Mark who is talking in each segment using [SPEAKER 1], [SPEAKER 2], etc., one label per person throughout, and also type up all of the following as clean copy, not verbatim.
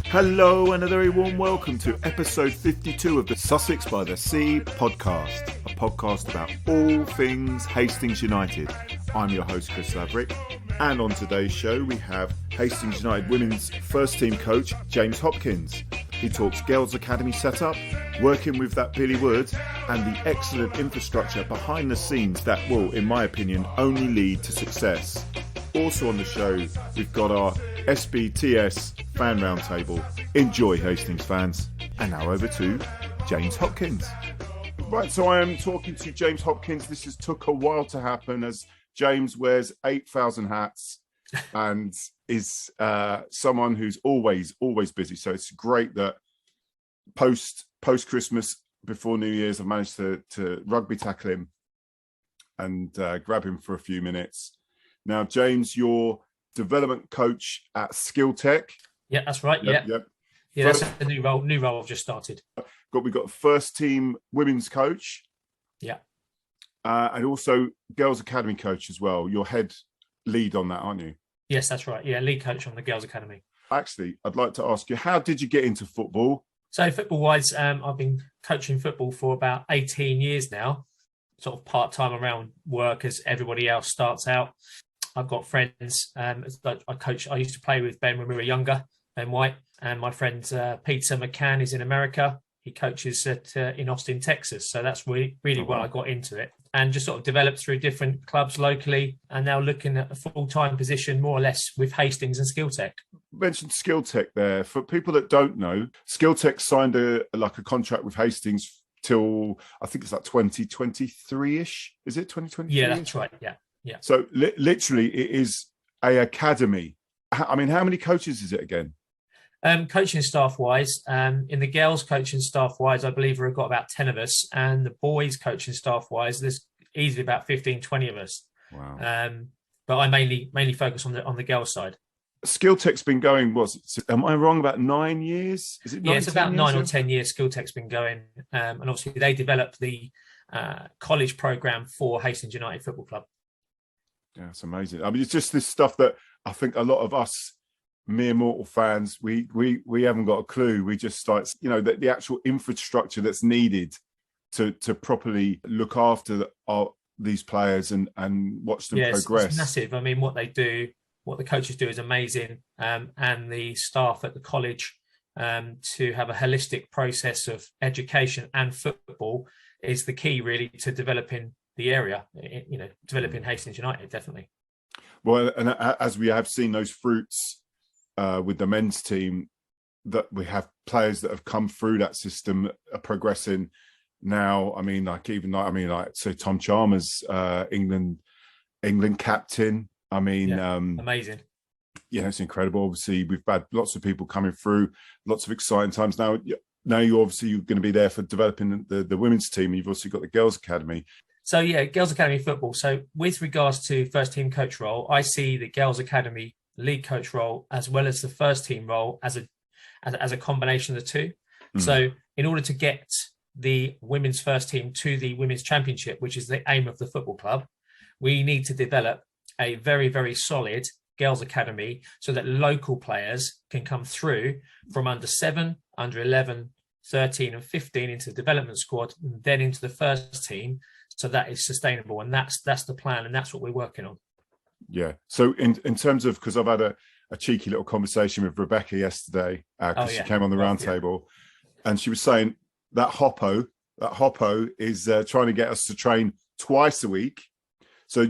[SPEAKER 1] Hello and a very warm welcome to episode 52 of the Sussex by the Sea podcast, a podcast about all things Hastings United. I'm your host, Chris Laverick, and on today's show we have Hastings United Women's first team coach, James Hopkins. He talks Girls Academy setup, working with that Billy Wood, and the excellent infrastructure behind the scenes that will, in my opinion, only lead to success. Also on the show, we've got our Sbts fan roundtable. Enjoy, Hastings fans. And now over to James Hopkins. Right, so I am talking to James Hopkins. This has took a while to happen as James wears 8,000 hats and is someone who's always busy. So it's great that post Christmas, before New Year's, I've managed to rugby tackle him and grab him for a few minutes. Now, James, you're development coach at Skill Tech.
[SPEAKER 2] Yeah, that's right. Yep. Yeah, that's a new role I've just started.
[SPEAKER 1] We've got first team women's coach.
[SPEAKER 2] Yeah.
[SPEAKER 1] And also Girls Academy coach as well. You're head lead on that, aren't you?
[SPEAKER 2] Yes, that's right. Yeah, lead coach on the Girls Academy.
[SPEAKER 1] Actually, I'd like to ask you, how did you get into football?
[SPEAKER 2] So football-wise, I've been coaching football for about 18 years now, sort of part-time around work as everybody else starts out. I've got friends that I used to play with Ben when we were younger, Ben White, and my friend Peter McCann is in America. He coaches in Austin, Texas. So that's really where I got into it and just sort of developed through different clubs locally and now looking at a full-time position more or less with Hastings and Skill Tech.
[SPEAKER 1] You mentioned Skill Tech there. For people that don't know, Skill Tech signed a contract with Hastings till I think it's like 2023-ish. Is it 2023?
[SPEAKER 2] Yeah, that's right. Yeah.
[SPEAKER 1] So literally it is a academy. I mean, how many coaches is it again?
[SPEAKER 2] Coaching staff wise, in the girls coaching staff wise, I believe we've got about 10 of us, and the boys coaching staff wise, there's easily about 15, 20 of us.
[SPEAKER 1] Wow.
[SPEAKER 2] But I mainly focus on the girls side.
[SPEAKER 1] Skill Tech's been going, am I wrong, about 9 years? Is it 9,
[SPEAKER 2] it's about 9 or 10 years Skill Tech's been going. And obviously they developed the college program for Hastings United Football Club.
[SPEAKER 1] Yeah, it's amazing. I mean, it's just this stuff that I think a lot of us mere mortal fans, we haven't got a clue. We just start, the actual infrastructure that's needed to properly look after these players and watch them progress.
[SPEAKER 2] It's massive. I mean, what the coaches do is amazing, and the staff at the college to have a holistic process of education and football is the key really to developing the area, developing Hastings United, definitely.
[SPEAKER 1] Well, and as we have seen those fruits with the men's team, that we have players that have come through that system are progressing now. I mean, so Tom Chalmers, England captain. I mean,
[SPEAKER 2] amazing.
[SPEAKER 1] Yeah, it's incredible. Obviously, we've had lots of people coming through, lots of exciting times now. Now you're going to be there for developing the women's team. You've also got the Girls Academy. So
[SPEAKER 2] yeah, Girls Academy football. So with regards to first team coach role, I see the Girls Academy lead coach role as well as the first team role as a combination of the two. So in order to get the women's first team to the women's championship, which is the aim of the football club, we need to develop a very, very solid Girls Academy so that local players can come through from under 7, under 11, 13 and 15 into the development squad and then into the first team. So that is sustainable, and that's the plan, and that's what we're working on.
[SPEAKER 1] Yeah. So in terms of, because I've had a cheeky little conversation with Rebecca yesterday, because she came on the roundtable, and she was saying that Hoppo is trying to get us to train twice a week. So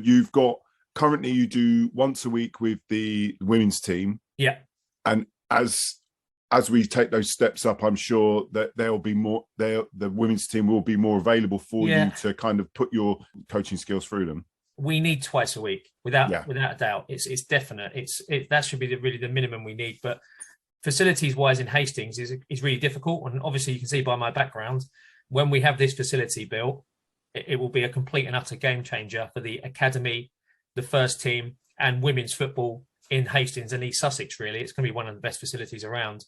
[SPEAKER 1] currently you do once a week with the women's team.
[SPEAKER 2] Yeah.
[SPEAKER 1] And as we take those steps up, I'm sure that there'll be more. The women's team will be more available for you to kind of put your coaching skills through them.
[SPEAKER 2] We need twice a week, without a doubt. It's definite. That should be really the minimum we need. But facilities wise in Hastings is really difficult, and obviously you can see by my background, when we have this facility built, it will be a complete and utter game changer for the academy, the first team, and women's football in Hastings and East Sussex. Really, it's going to be one of the best facilities around.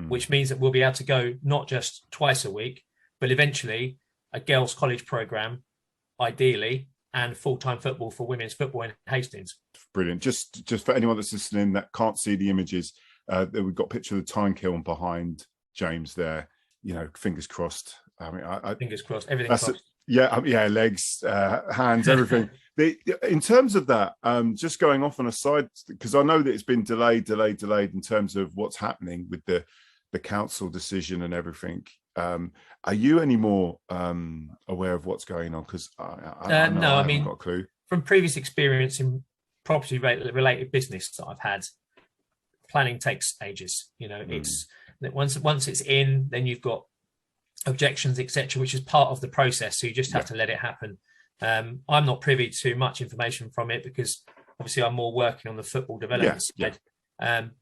[SPEAKER 2] Which means that we'll be able to go not just twice a week, but eventually a girls' college program, ideally, and full-time football for women's football in Hastings.
[SPEAKER 1] Brilliant. Just for anyone that's listening that can't see the images, We've got a picture of the Tilekiln behind James there. Fingers crossed. I mean,
[SPEAKER 2] fingers crossed. Everything crossed.
[SPEAKER 1] Legs, hands, everything. In terms of that, just going off on a side, because I know that it's been delayed in terms of what's happening with the council decision and everything. Are you any more aware of what's going on? Because I haven't got a clue.
[SPEAKER 2] From previous experience in property related business that I've had, planning takes ages. It's that once it's in, then you've got objections, etc., which is part of the process. So you just have to let it happen. I'm not privy to much information from it because obviously I'm more working on the football development side.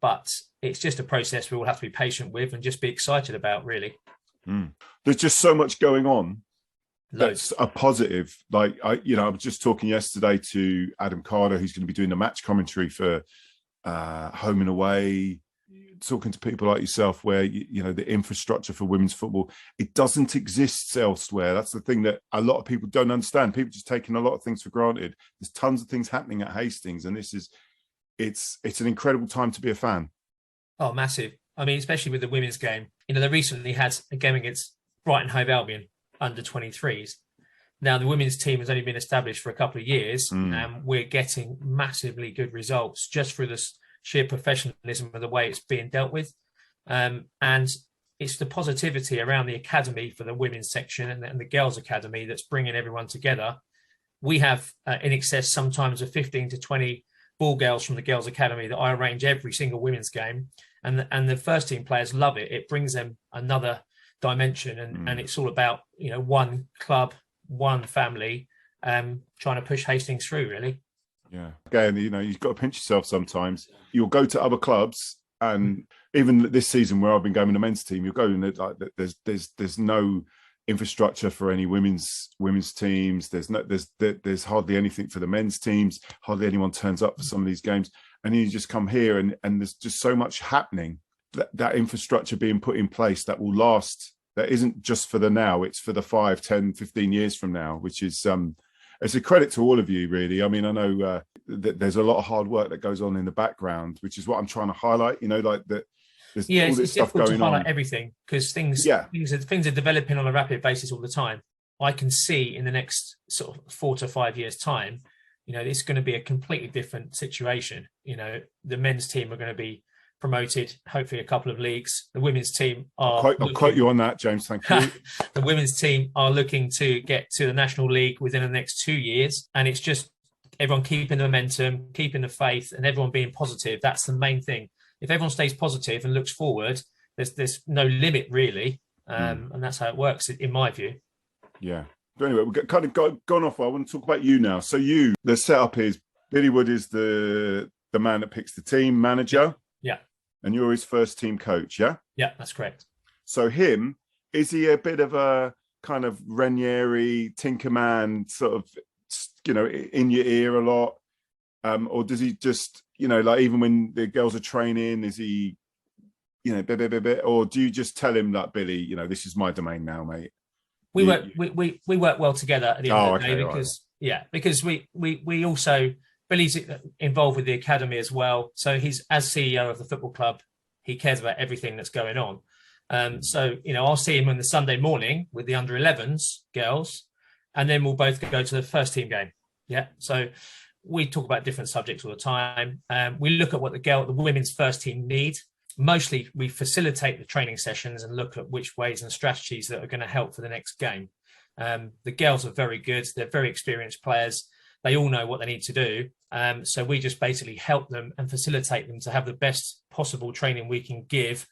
[SPEAKER 2] But it's just a process we will have to be patient with and just be excited about, really.
[SPEAKER 1] There's just so much going on.
[SPEAKER 2] Loads.
[SPEAKER 1] That's a positive. Like I was just talking yesterday to Adam Carter, who's going to be doing the match commentary for Home and Away, talking to people like yourself where the infrastructure for women's football, it doesn't exist elsewhere. That's the thing that a lot of people don't understand. People just taking a lot of things for granted. There's tons of things happening at Hastings, and it's an incredible time to be a fan.
[SPEAKER 2] Oh, massive. I mean, especially with the women's game. They recently had a game against Brighton Hove Albion under 23s. Now the women's team has only been established for a couple of years, and we're getting massively good results just through this sheer professionalism of the way it's being dealt with. And it's the positivity around the academy for the women's section and the girls' academy that's bringing everyone together. We have in excess sometimes of 15 to 20 ball girls from the girls' academy that I arrange every single women's game. And the first team players love it. It brings them another dimension. And it's all about, one club, one family, trying to push Hastings through, really.
[SPEAKER 1] Yeah. Again, you've got to pinch yourself sometimes. You'll go to other clubs, and even this season where I've been going in the men's team, you'll go and like there's no infrastructure for any women's teams. There's hardly anything for the men's teams. Hardly anyone turns up for some of these games. And you just come here and there's just so much happening, that infrastructure being put in place that will last. That isn't just for the now, it's for the 5, 10, 15 years from now, which is it's a credit to all of you, really. I mean, I know that there's a lot of hard work that goes on in the background, which is what I'm trying to highlight, like that. There's all this stuff going on. It's difficult to highlight everything because things are developing on a rapid basis all the time. I can see in the next sort of 4 to 5 years' time, it's going to be a completely different situation. The men's team are going to be promoted, hopefully a couple of leagues. The women's team are... I'll quote you on that, James, thank you.
[SPEAKER 2] The women's team are looking to get to the National League within the next 2 years. And it's just everyone keeping the momentum, keeping the faith, and everyone being positive. That's the main thing. If everyone stays positive and looks forward, there's no limit, really. And that's how it works, in my view.
[SPEAKER 1] Yeah. But anyway, we've kind of gone off. I want to talk about you now. So the setup is Billy Wood is the man that picks the team manager.
[SPEAKER 2] Yeah.
[SPEAKER 1] And you're his first team coach, yeah?
[SPEAKER 2] Yeah, that's correct.
[SPEAKER 1] So is he a bit of a kind of Ranieri, Tinkerman, sort of, in your ear a lot? Or does he just, like even when the girls are training, is he, or do you just tell him like, Billy, this is my domain now, mate? We
[SPEAKER 2] work well together at the end of the day because we also, Billy's involved with the academy as well. So he's, as CEO of the football club, he cares about everything that's going on. So, I'll see him on the Sunday morning with the under 11s girls, and then we'll both go to the first team game. Yeah. So we talk about different subjects all the time. We look at what the women's first team need. Mostly we facilitate the training sessions and look at which ways and strategies that are going to help for the next game. The girls are very good. They're very experienced players. They all know what they need to do. So we just basically help them and facilitate them to have the best possible training we can give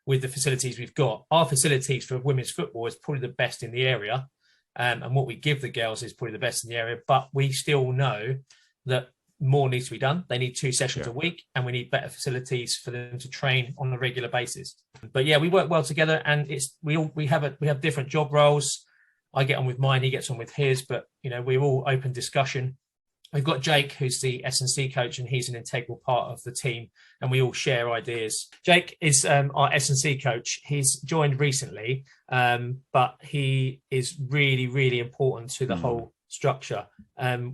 [SPEAKER 2] with the facilities we've got. Our facilities for women's football is probably the best in the area. And what we give the girls is probably the best in the area. But we still know that more needs to be done. They need 2 sessions a week, and we need better facilities for them to train on a regular basis. But yeah, we work well together, and we have different job roles. I get on with mine, he gets on with his, but we're all open discussion. We've got Jake, who's the S&C coach, and he's an integral part of the team, and we all share ideas. Jake is our S&C coach. He's joined recently, but he is really, really important to the whole structure.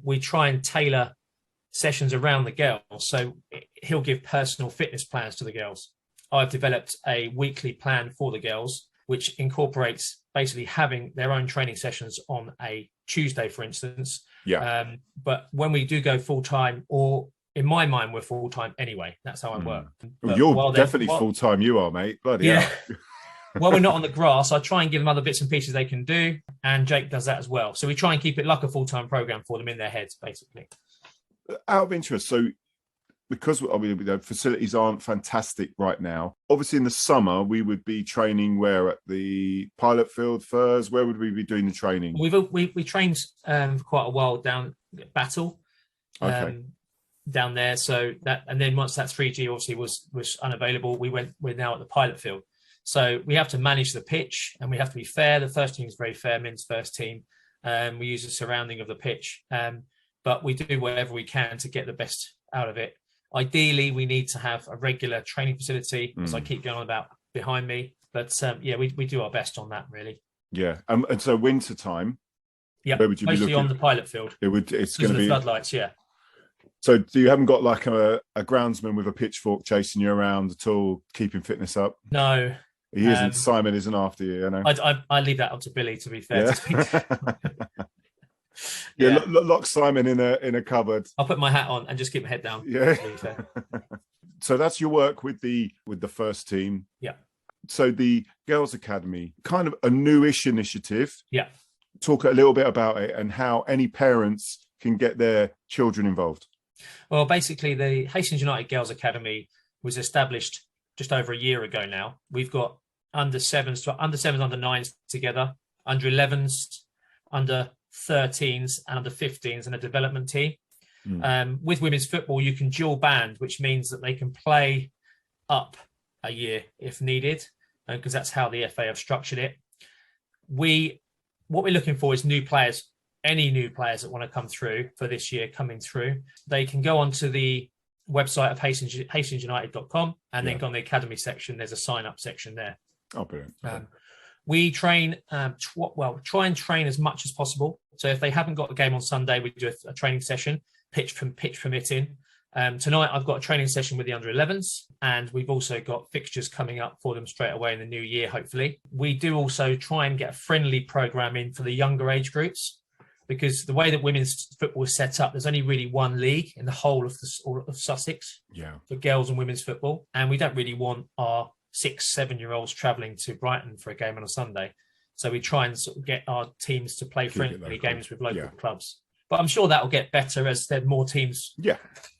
[SPEAKER 2] We try and tailor sessions around the girls, so he'll give personal fitness plans to the girls. I've developed a weekly plan for the girls, which incorporates basically having their own training sessions on a Tuesday, for instance.
[SPEAKER 1] Yeah.
[SPEAKER 2] But when we do go full time, or in my mind, we're full time anyway. That's how I work.
[SPEAKER 1] Well, you're definitely full time. You are, mate. Bloody hell.
[SPEAKER 2] While we're not on the grass, I try and give them other bits and pieces they can do, and Jake does that as well. So we try and keep it like a full time program for them in their heads, basically.
[SPEAKER 1] Out of interest, so because the facilities aren't fantastic right now, obviously in the summer we would be training where, at the pilot field first? Where would we be doing the training?
[SPEAKER 2] We trained for quite a while down at Battle, down there. So that, and then once that 3G obviously was unavailable, we're now at the pilot field. So we have to manage the pitch, and we have to be fair. The first team is very fair, men's first team. We use the surrounding of the pitch, but we do whatever we can to get the best out of it. Ideally, we need to have a regular training facility, as I keep going on about behind me. But we do our best on that, really. Yeah,
[SPEAKER 1] and so winter time.
[SPEAKER 2] Yeah, where would you mostly be on the pilot field? It's going to be floodlights. Yeah.
[SPEAKER 1] So you haven't got like a groundsman with a pitchfork chasing you around at all, keeping fitness up?
[SPEAKER 2] No.
[SPEAKER 1] He isn't. Simon isn't after you,
[SPEAKER 2] I leave that up to Billy, to be fair.
[SPEAKER 1] Yeah. Lock Simon in a cupboard.
[SPEAKER 2] I'll put my hat on and just keep my head down.
[SPEAKER 1] Yeah. So that's your work with the first team.
[SPEAKER 2] Yeah.
[SPEAKER 1] So the Girls Academy, kind of a newish initiative.
[SPEAKER 2] Yeah.
[SPEAKER 1] Talk a little bit about it and how any parents can get their children involved.
[SPEAKER 2] Well, basically, the Hastings United Girls Academy was established just over a year ago now. We've got under 7s, under 9s together, under 11s, under 13s and under 15s, and a development team. With women's football, you can dual band, which means that they can play up a year if needed, because that's how the FA have structured it. What we're looking for is new players. Any new players that want to come through for this year coming through, they can go onto the website of hastingsunited.com and then go on the academy section. There's a sign up section there.
[SPEAKER 1] Oh, brilliant.
[SPEAKER 2] We train, try and train as much as possible. So if they haven't got a game on Sunday, we do a training session, pitch permitting. Tonight, I've got a training session with the under 11s, and we've also got fixtures coming up for them straight away in the new year, hopefully. We do also try and get a friendly program in for the younger age groups, because the way that women's football is set up, there's only really one league in the whole of Sussex for girls and women's football. And we don't really want our 6-7-year-olds travelling to Brighton for a game on a Sunday. So we try and sort of get our teams to play friendly games with local clubs. But I'm sure that will get better as there more teams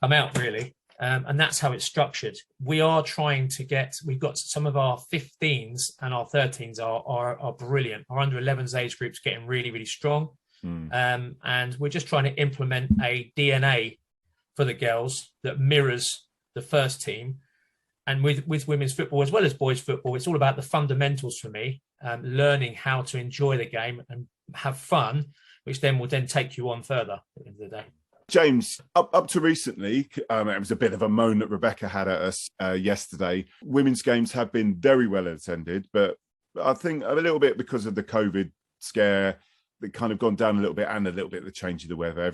[SPEAKER 2] come out, really. And that's how it's structured. We are trying to we've got some of our 15s and our 13s are brilliant. Our under 11s age group's getting really, really strong. And we're just trying to implement a DNA for the girls that mirrors the first team. And with women's football as well as boys football, it's all about the fundamentals for me, learning how to enjoy the game and have fun, which then will take you on further at the end of the day.
[SPEAKER 1] James, up to recently, it was a bit of a moan that Rebecca had at us yesterday. Women's games have been very well attended, but I think a little bit because of the COVID scare, they kind of gone down a little bit, and a little bit of the change of the weather.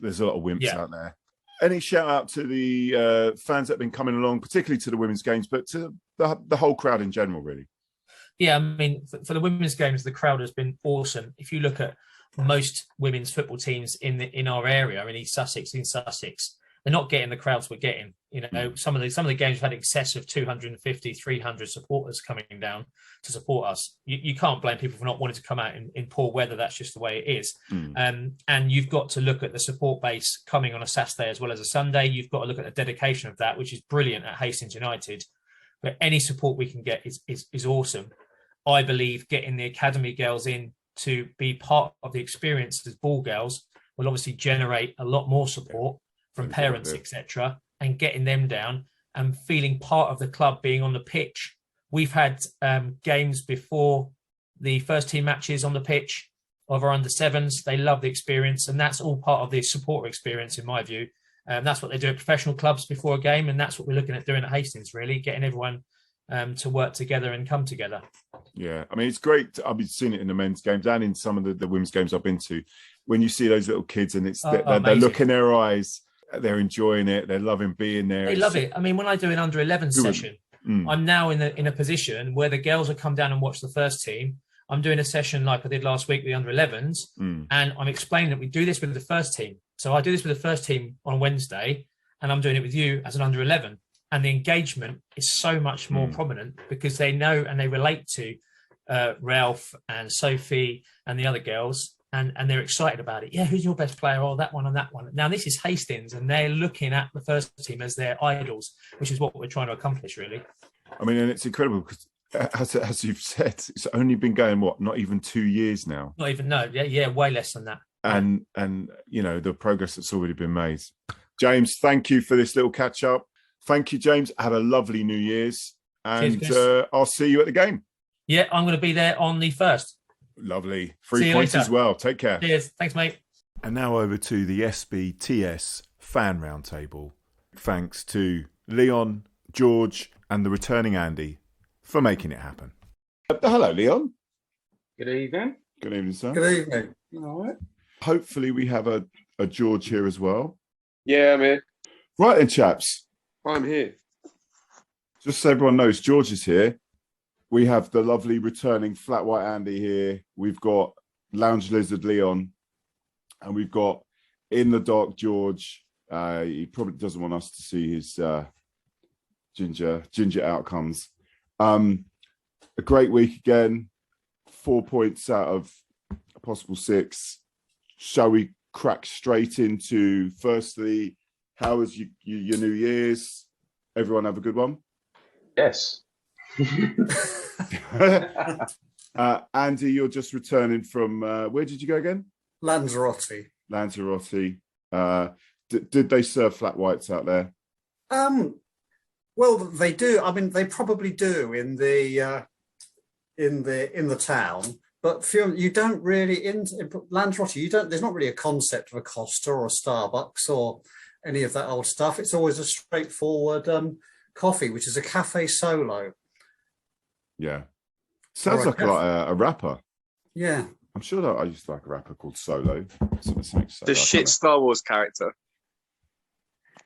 [SPEAKER 1] There's a lot of wimps out there. Any shout out to the fans that have been coming along, particularly to the women's games, but to the whole crowd in general, really?
[SPEAKER 2] Yeah, I mean, for the women's games, the crowd has been awesome. If you look at most women's football teams in our area, in Sussex, they're not getting the crowds we're getting. Some of the games have had excess of 250, 300 supporters coming down to support us. You can't blame people for not wanting to come out in poor weather. That's just the way it is. And you've got to look at the support base coming on a Saturday as well as a Sunday. You've got to look at the dedication of that, which is brilliant at Hastings United. But any support we can get is awesome. I believe getting the academy girls in to be part of the experience as ball girls will obviously generate a lot more support from parents, etc., and getting them down and feeling part of the club, being on the pitch. We've had games before the first team matches on the pitch of our under 7s. They love the experience, and that's all part of the supporter experience, in my view. That's what they do at professional clubs before a game, and that's what we're looking at doing at Hastings, really, getting everyone to work together and come together.
[SPEAKER 1] Yeah, I mean, it's great. I've been seeing it in the men's games and in some of the women's games I've been to. When you see those little kids and they look in their eyes, they're enjoying it, they're loving being there.
[SPEAKER 2] They love it. I mean, when I do an under 11 session, I'm now in a position where the girls have come down and watched the first team. I'm doing a session like I did last week with the under 11s, and I'm explaining that we do this with the first team. So I do this with the first team on Wednesday, and I'm doing it with you as an under 11. And the engagement is so much more prominent because they know and they relate to Ralph and Sophie and the other girls, and they're excited about it. Yeah, who's your best player? Oh, that one and that one. Now, this is Hastings, and they're looking at the first team as their idols, which is what we're trying to accomplish, really.
[SPEAKER 1] I mean, and it's incredible because, as you've said, it's only been going, not even 2 years now?
[SPEAKER 2] Not even, no. Yeah, way less than that.
[SPEAKER 1] And the progress that's already been made. James, thank you for this little catch-up. Thank you, James. Have a lovely New Year's. And I'll see you at the game.
[SPEAKER 2] Yeah, I'm going to be there on the 1st.
[SPEAKER 1] Lovely. 3 points later as well. Take care.
[SPEAKER 2] Cheers. Thanks, mate.
[SPEAKER 1] And now over to the Sbts fan roundtable. Thanks to Leon, George, and the returning Andy for making it happen. Hello, Leon.
[SPEAKER 3] Good evening.
[SPEAKER 1] Good evening, sir.
[SPEAKER 3] Good evening. All right.
[SPEAKER 1] Hopefully we have a George here as well.
[SPEAKER 3] Yeah, I'm here.
[SPEAKER 1] Right then, chaps.
[SPEAKER 3] I'm here.
[SPEAKER 1] Just so everyone knows, George is here. We have the lovely returning Flat White Andy here. We've got Lounge Lizard Leon. And we've got In the Dark George. He probably doesn't want us to see his ginger outcomes. A great week again. 4 points out of a possible 6. Shall we crack straight into, firstly, how was your New Year's? Everyone have a good one?
[SPEAKER 3] Yes.
[SPEAKER 1] Andy, you're just returning from, where did you go again?
[SPEAKER 4] Lanzarote.
[SPEAKER 1] Did they serve flat whites out there?
[SPEAKER 4] Well, they do. I mean, they probably do in the town. But you don't really in Lanzarote. There's not really a concept of a Costa or a Starbucks or any of that old stuff. It's always a straightforward coffee, which is a cafe solo.
[SPEAKER 1] Yeah, sounds like a rapper.
[SPEAKER 4] Yeah,
[SPEAKER 1] I'm sure that I used to like a rapper called Solo.
[SPEAKER 3] The shit Star Wars character.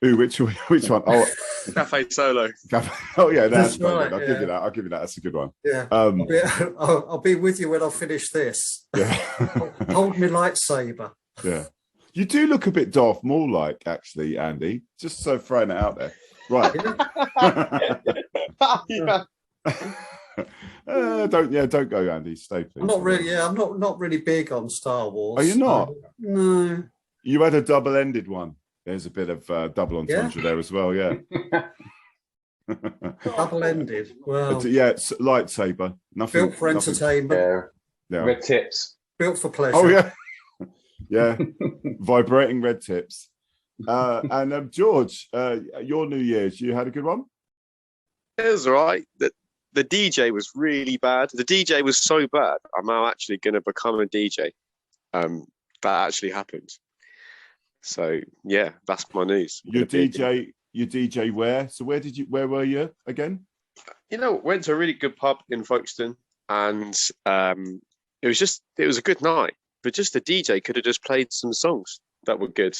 [SPEAKER 1] Ooh, which one? Oh,
[SPEAKER 3] Cafe Solo.
[SPEAKER 1] Oh yeah, that's
[SPEAKER 4] right.
[SPEAKER 1] I'll give you that. That's a good one.
[SPEAKER 4] Yeah. I'll be with you when I finish this.
[SPEAKER 1] Yeah.
[SPEAKER 4] Hold me lightsaber.
[SPEAKER 1] Yeah. You do look a bit Darth Maul-like, actually, Andy. Just so throwing it out there. Right.
[SPEAKER 3] Yeah.
[SPEAKER 1] Don't go, Andy. Stay, please.
[SPEAKER 4] I'm not really. Yeah, I'm not really big on Star Wars.
[SPEAKER 1] Are you not?
[SPEAKER 4] No.
[SPEAKER 1] You had a double-ended one. There's a bit of double entendre there as well. Yeah.
[SPEAKER 4] Double-ended. Well,
[SPEAKER 1] yeah, it's lightsaber. Nothing.
[SPEAKER 4] Built for entertainment.
[SPEAKER 3] Yeah. Red tips.
[SPEAKER 4] Built for pleasure.
[SPEAKER 1] Oh yeah. Yeah. Vibrating red tips. And George, your New Year's, you had a good one?
[SPEAKER 3] It was all right. The DJ was really bad. The DJ was so bad, I'm now actually going to become a DJ. That actually happened. So yeah, that's my news.
[SPEAKER 1] Your DJ where? So where were you again?
[SPEAKER 3] Went to a really good pub in Folkestone, and it was a good night. But just the DJ could have just played some songs that were good.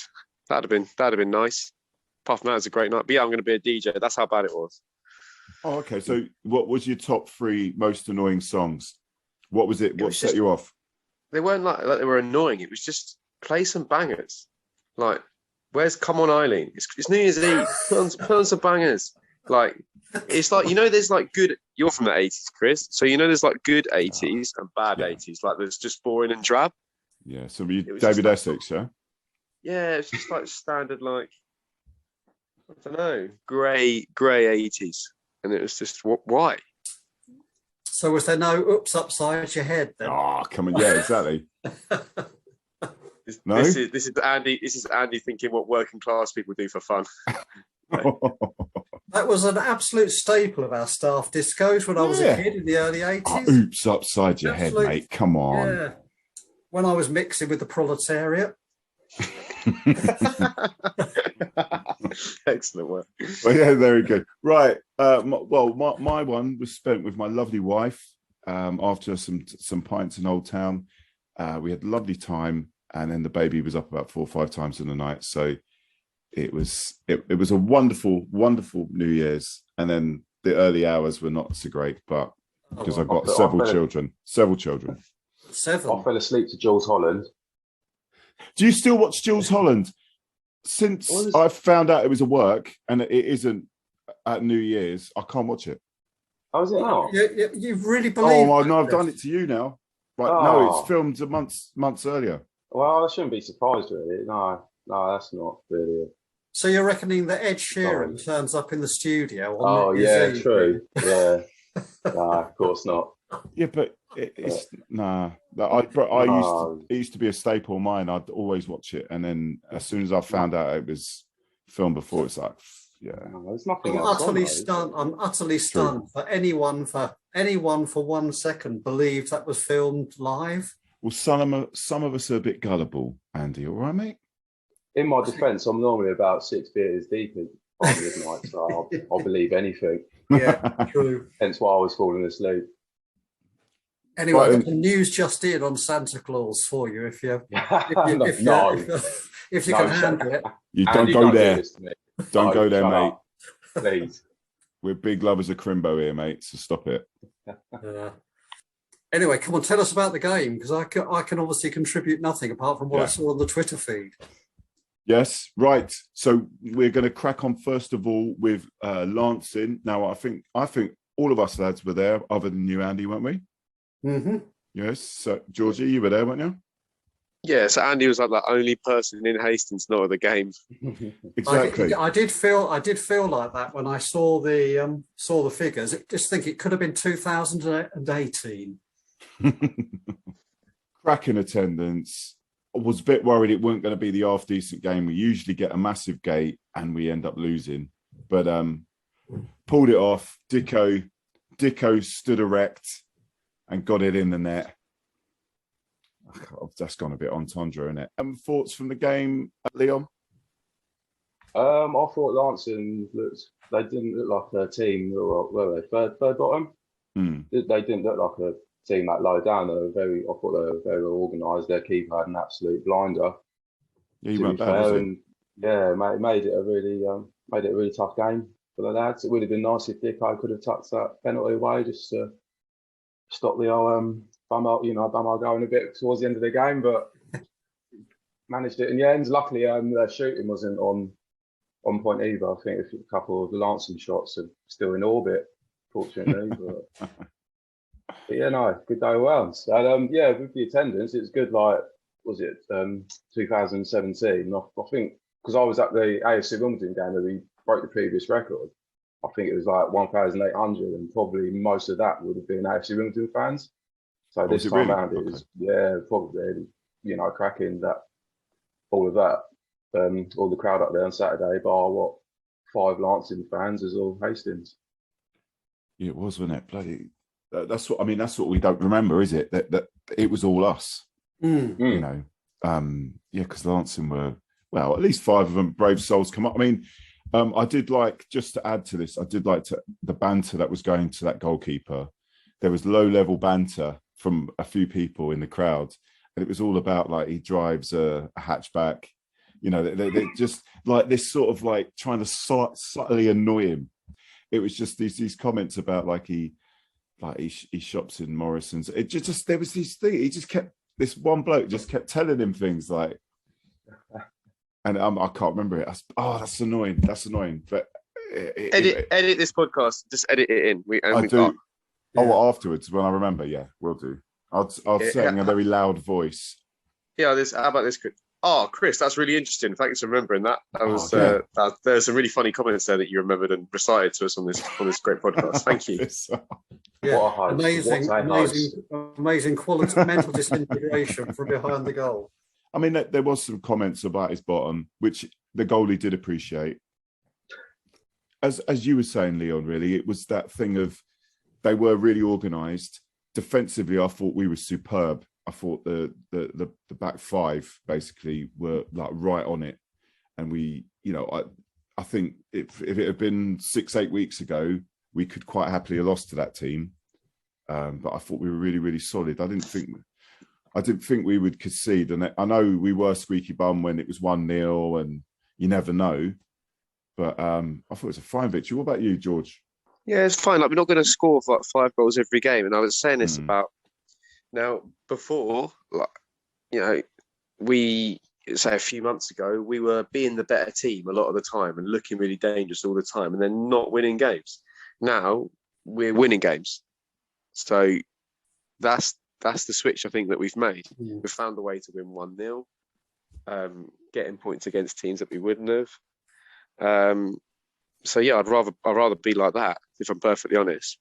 [SPEAKER 3] That'd have been nice. Apart from that, it was a great night. But yeah, I'm going to be a DJ. That's how bad it was.
[SPEAKER 1] Oh, okay. So what was your top 3 most annoying songs? What was it? What set you off?
[SPEAKER 3] They weren't like they were annoying. It was just play some bangers. Like, where's Come On Eileen? It's New Year's Eve. Put on some bangers. Like, it's like, there's like good, you're from the 80s, Chris. So there's like good 80s and bad 80s. Like, there's just boring and drab.
[SPEAKER 1] Yeah. So David Essex, yeah?
[SPEAKER 3] Yeah, it's just like standard, like, I don't know, grey 80s. And it was just, why?
[SPEAKER 4] So was there no oops upside your head then?
[SPEAKER 1] Oh, come on. Yeah, exactly. No?
[SPEAKER 3] This is Andy thinking what working class people do for fun.
[SPEAKER 4] That was an absolute staple of our staff discos when I was a kid in the early 80s.
[SPEAKER 1] Oh, oops upside your head, mate. Come on.
[SPEAKER 4] Yeah. When I was mixing with the proletariat.
[SPEAKER 3] Excellent work.
[SPEAKER 1] Well, yeah, very good. Right. My one was spent with my lovely wife after some pints in Old Town. We had a lovely time, and then the baby was up about 4 or 5 times in the night. So it was a wonderful, wonderful New Year's. And then the early hours were not so great, but because I've got
[SPEAKER 3] I
[SPEAKER 1] several
[SPEAKER 3] fell-
[SPEAKER 1] children.
[SPEAKER 4] Seven.
[SPEAKER 3] I fell asleep to Jules Holland.
[SPEAKER 1] Do you still watch Jules Holland? Since I found out it was a work and it isn't at New Year's, I can't watch it.
[SPEAKER 3] Oh, is it not?
[SPEAKER 4] You really believe?
[SPEAKER 1] Oh,
[SPEAKER 4] that,
[SPEAKER 1] no, I've
[SPEAKER 4] Chris?
[SPEAKER 1] done it to you now. Right,
[SPEAKER 3] Oh.
[SPEAKER 1] no, it's filmed months earlier.
[SPEAKER 3] Well, I shouldn't be surprised, really. No, that's not really.
[SPEAKER 4] So you're reckoning that Ed Sheeran turns up in the studio on
[SPEAKER 3] Oh,
[SPEAKER 4] New Year's Eve?
[SPEAKER 3] true. Yeah. No, of course not.
[SPEAKER 1] Yeah, but it's nah. It used to be a staple of mine. I'd always watch it, and then as soon as I found out it was filmed before, it's like, yeah.
[SPEAKER 3] No, there's nothing
[SPEAKER 4] I'm
[SPEAKER 3] else.
[SPEAKER 4] utterly stunned. I'm utterly stunned for anyone for 1 second believes that was filmed live.
[SPEAKER 1] Well, some of us are a bit gullible, Andy. All right, mate.
[SPEAKER 3] In my defence, I'm normally about 6 beers deep by midnight, so I'll believe anything.
[SPEAKER 4] Yeah, true.
[SPEAKER 3] Hence why I was falling asleep.
[SPEAKER 4] Anyway, I've got the news just in on Santa Claus for you if you can handle it.
[SPEAKER 1] You don't
[SPEAKER 3] Andy,
[SPEAKER 1] go
[SPEAKER 3] do
[SPEAKER 1] there.
[SPEAKER 3] this to me.
[SPEAKER 1] Don't go there,
[SPEAKER 3] shut
[SPEAKER 1] mate.
[SPEAKER 3] up, please.
[SPEAKER 1] We're big lovers of Crimbo here, mate. So stop it.
[SPEAKER 4] Anyway, come on, tell us about the game, because I can obviously contribute nothing apart from what I saw on the Twitter feed.
[SPEAKER 1] Yes, right. So we're going to crack on first of all with Lancing. Now, I think all of us lads were there, other than you, Andy, weren't we?
[SPEAKER 4] Mm-hmm.
[SPEAKER 1] Yes. So Georgie, you were there, weren't you?
[SPEAKER 3] Yeah, so Andy was like the only person in Hastings not at the game.
[SPEAKER 1] Exactly.
[SPEAKER 4] I did feel like that when I saw the figures. Just think it could have been 2018.
[SPEAKER 1] Cracking attendance. I was a bit worried it weren't going to be the half decent game. We usually get a massive gate and we end up losing, but pulled it off. Dicko stood erect and got it in the net. That's gone a bit entendre, isn't it? Thoughts from the game, Leon?
[SPEAKER 3] I thought Lancing they didn't look like a team, were they? Third bottom? They didn't look like a team that low down. I thought they were very well organised. Their keeper had an absolute blinder.
[SPEAKER 1] Yeah, he went bad,
[SPEAKER 3] and made it a really tough game for the lads. It would have been nice if Dicko could have tucked that penalty away just to stop the old bum going a bit towards the end of the game, but managed it in the end. Luckily, their shooting wasn't on point either. I think a couple of the Lancing shots are still in orbit, fortunately. but yeah, no, good day around. So, with the attendance, it's good. Like, was it 2017? I think because I was at the HUFC Women game that we broke the previous record. I think it was like 1,800, and probably most of that would have been HUFC Women fans. So this time around, it was probably cracking that all of that, all the crowd up there on Saturday, bar 5 Lancing fans is all Hastings.
[SPEAKER 1] Yeah, it was, wasn't it? Bloody. That's what we don't remember, is it? That it was all us. You know, because Lancing were at least 5 of them brave souls come up. I mean, I did like, just to add to this, I did like the banter that was going to that goalkeeper. There was low-level banter from a few people in the crowd, and it was all about like he drives a hatchback. You know, they just like this sort of like trying to subtly annoy him. It was just these comments about like he shops in Morrison's. It just there was these things. He just kept, this one bloke just kept telling him things like, and I can't remember it. That's annoying. That's annoying. But
[SPEAKER 3] edit this podcast. Just edit it in.
[SPEAKER 1] I do. Oh, afterwards when I remember, we'll do. I'll say in a very loud voice. Yeah,
[SPEAKER 3] how about this? Oh, Chris, that's really interesting. Thanks for remembering that. There's some really funny comments there that you remembered and recited to us on this great podcast. Thank you.
[SPEAKER 4] Amazing quality mental disintegration from behind the goal.
[SPEAKER 1] I mean, there was some comments about his bottom, which the goalie did appreciate. As you were saying, Leon, really, it was that thing of they were really organised. Defensively, I thought we were superb. I thought the back 5 basically were like right on it, and we, I think if it had been 6-8 weeks ago, we could quite happily have lost to that team. But I thought we were really, really solid. I didn't think we would concede, and I know we were squeaky bum when it was 1-0, and you never know. But I thought it was a fine victory. What about you, George?
[SPEAKER 3] Yeah, it's fine. Like, we're not going to score like 5 goals every game. And I was saying this about now before, like, you know, we say a few months ago, we were being the better team a lot of the time and looking really dangerous all the time, and then not winning games. Now we're winning games. So that's the switch I think that we've made. We've found a way to win 1-0, getting points against teams that we wouldn't have. So yeah, I'd rather be like that, if I'm perfectly honest,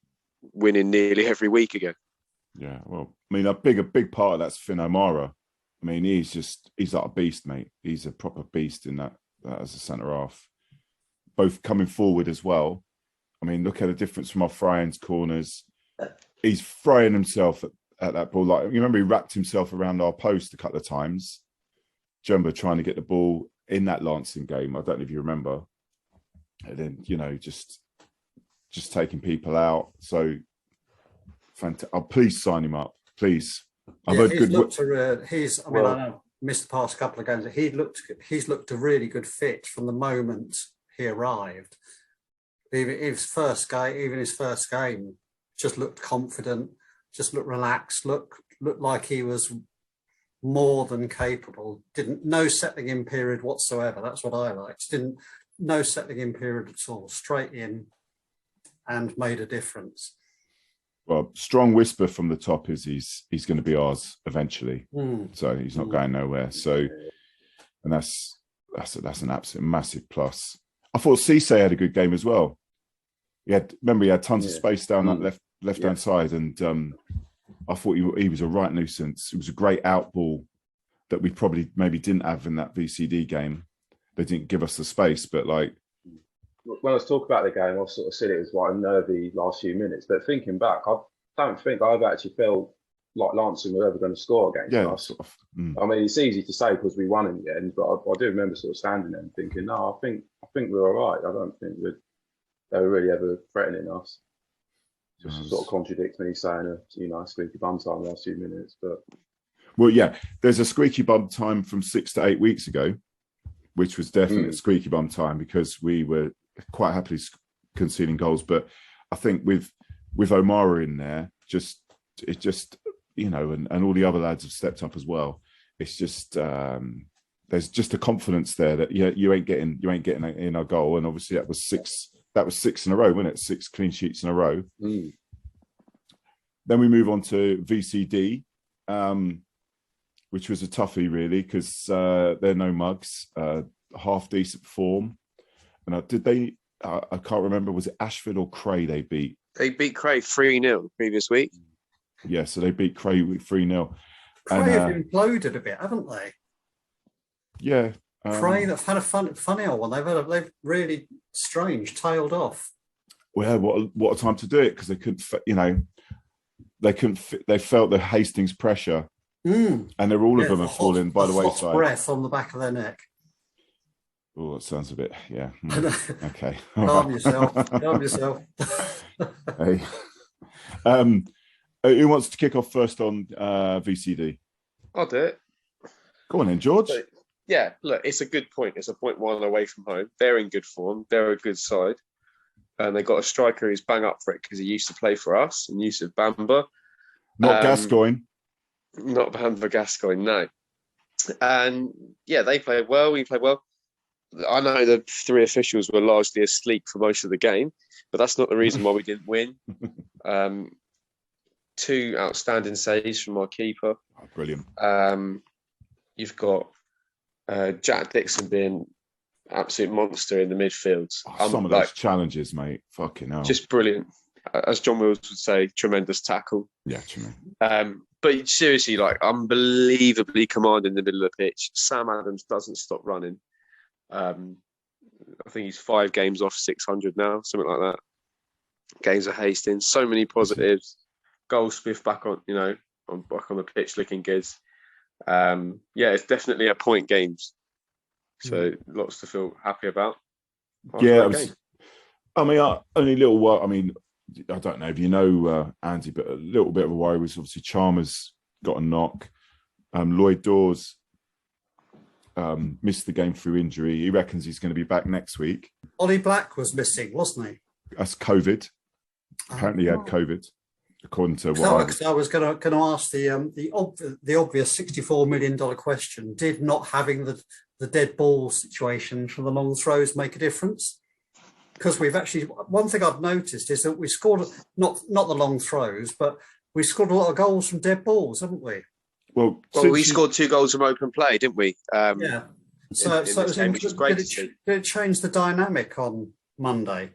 [SPEAKER 3] winning nearly every week again.
[SPEAKER 1] Yeah, well, I mean, a big part of that's Finn O'Mara. I mean, he's like a beast, mate. He's a proper beast in that as a centre half, both coming forward as well. I mean, look at the difference from our frying corners. He's frying himself at that ball. Like, you remember he wrapped himself around our post a couple of times. Jumbo trying to get the ball in that Lancing game. I don't know if you remember. And then, you know, just taking people out. So, please sign him up, please. I've heard good.
[SPEAKER 4] I know I missed the past couple of games. He's looked a really good fit from the moment he arrived. Even his first game, just looked confident, just looked relaxed, looked like he was more than capable. No settling in period whatsoever. That's what I liked. No settling in period at all. Straight in and made a difference.
[SPEAKER 1] Well, strong whisper from the top is he's going to be ours eventually. So he's not going nowhere. So, and that's an absolute massive plus. I thought Cisse had a good game as well. He had tons of space down that left hand side, and I thought he was a right nuisance. It was a great out ball that we probably maybe didn't have in that VCD game. They didn't give us the space, but like.
[SPEAKER 5] When I was talking about the game, I sort of said it was quite a nervy last few minutes. But thinking back, I don't think I've actually felt like Lancing were ever going to score against us.
[SPEAKER 1] Sort of,
[SPEAKER 5] I mean, it's easy to say because we won in the end, but I do remember sort of standing there and thinking, no, I think we're all right. I don't think they were really ever threatening us. Just sort of contradicts me saying a squeaky bum time last few minutes. But
[SPEAKER 1] well, yeah, there's a squeaky bum time from 6 to 8 weeks ago, which was definitely a squeaky bum time because we were quite happily conceding goals. But I think with O'Mara in there, and all the other lads have stepped up as well. It's just there's just a confidence there that you ain't getting in a goal, and obviously that was six in a row, wasn't it? 6 clean sheets in a row. Then we move on to VCD, which was a toughie really because they're no mugs, half decent form. And did they? I can't remember. Was it Ashford or Cray they beat?
[SPEAKER 3] They beat Cray 3-0 the previous week.
[SPEAKER 1] Yeah, so they beat Cray 3-0.
[SPEAKER 4] Cray have imploded a bit, haven't they?
[SPEAKER 1] Yeah.
[SPEAKER 4] Cray have had a funny old one. They've really strange tailed off.
[SPEAKER 1] Well, what a time to do it because they couldn't. They felt the Hastings pressure, and they're all of them have fallen by the wayside.
[SPEAKER 4] Breath on the back of their neck.
[SPEAKER 1] Oh, that sounds a bit, yeah. Okay.
[SPEAKER 4] Calm yourself.
[SPEAKER 1] Hey. Who wants to kick off first on VCD?
[SPEAKER 3] I'll do it.
[SPEAKER 1] Go on then, George.
[SPEAKER 3] So, yeah, look, it's a good point. It's a 0.1 away from home. They're in good form. They're a good side. And they got a striker who's bang up for it because he used to play for us, and Yusuf Bamba.
[SPEAKER 1] Not Gascoigne.
[SPEAKER 3] Not Bamba Gascoigne, no. And yeah, they played well. We played well. I know the 3 officials were largely asleep for most of the game, but that's not the reason why we didn't win. 2 outstanding saves from our keeper.
[SPEAKER 1] Oh, brilliant.
[SPEAKER 3] You've got Jack Dixon being absolute monster in the midfield.
[SPEAKER 1] Some of those challenges, mate. Fucking hell.
[SPEAKER 3] Just brilliant. As John Wills would say, tremendous tackle.
[SPEAKER 1] Yeah, tremendous.
[SPEAKER 3] But seriously, unbelievably commanding in the middle of the pitch. Sam Adams doesn't stop running. I think he's 5 games off 600 now, something like that. Games at Hastings, so many positives. Goldsmith back on the pitch looking good. It's definitely a point games. So lots to feel happy about.
[SPEAKER 1] Only a little while. I mean, I don't know if you know Andy, but a little bit of a worry was obviously Chalmers got a knock. Lloyd Dawes missed the game through injury. He reckons he's going to be back next week.
[SPEAKER 4] Ollie Black was missing, wasn't he?
[SPEAKER 1] That's COVID. Apparently, he had COVID, according to
[SPEAKER 4] So
[SPEAKER 1] what
[SPEAKER 4] I was going to ask the obvious $64 million question: did not having the dead ball situation from the long throws make a difference? Because we've actually, one thing I've noticed is that we scored not the long throws, but we scored a lot of goals from dead balls, haven't we?
[SPEAKER 1] Well,
[SPEAKER 3] we scored 2 goals from open play, didn't we?
[SPEAKER 4] Yeah. So it was
[SPEAKER 3] which was great
[SPEAKER 4] did it change the dynamic on Monday?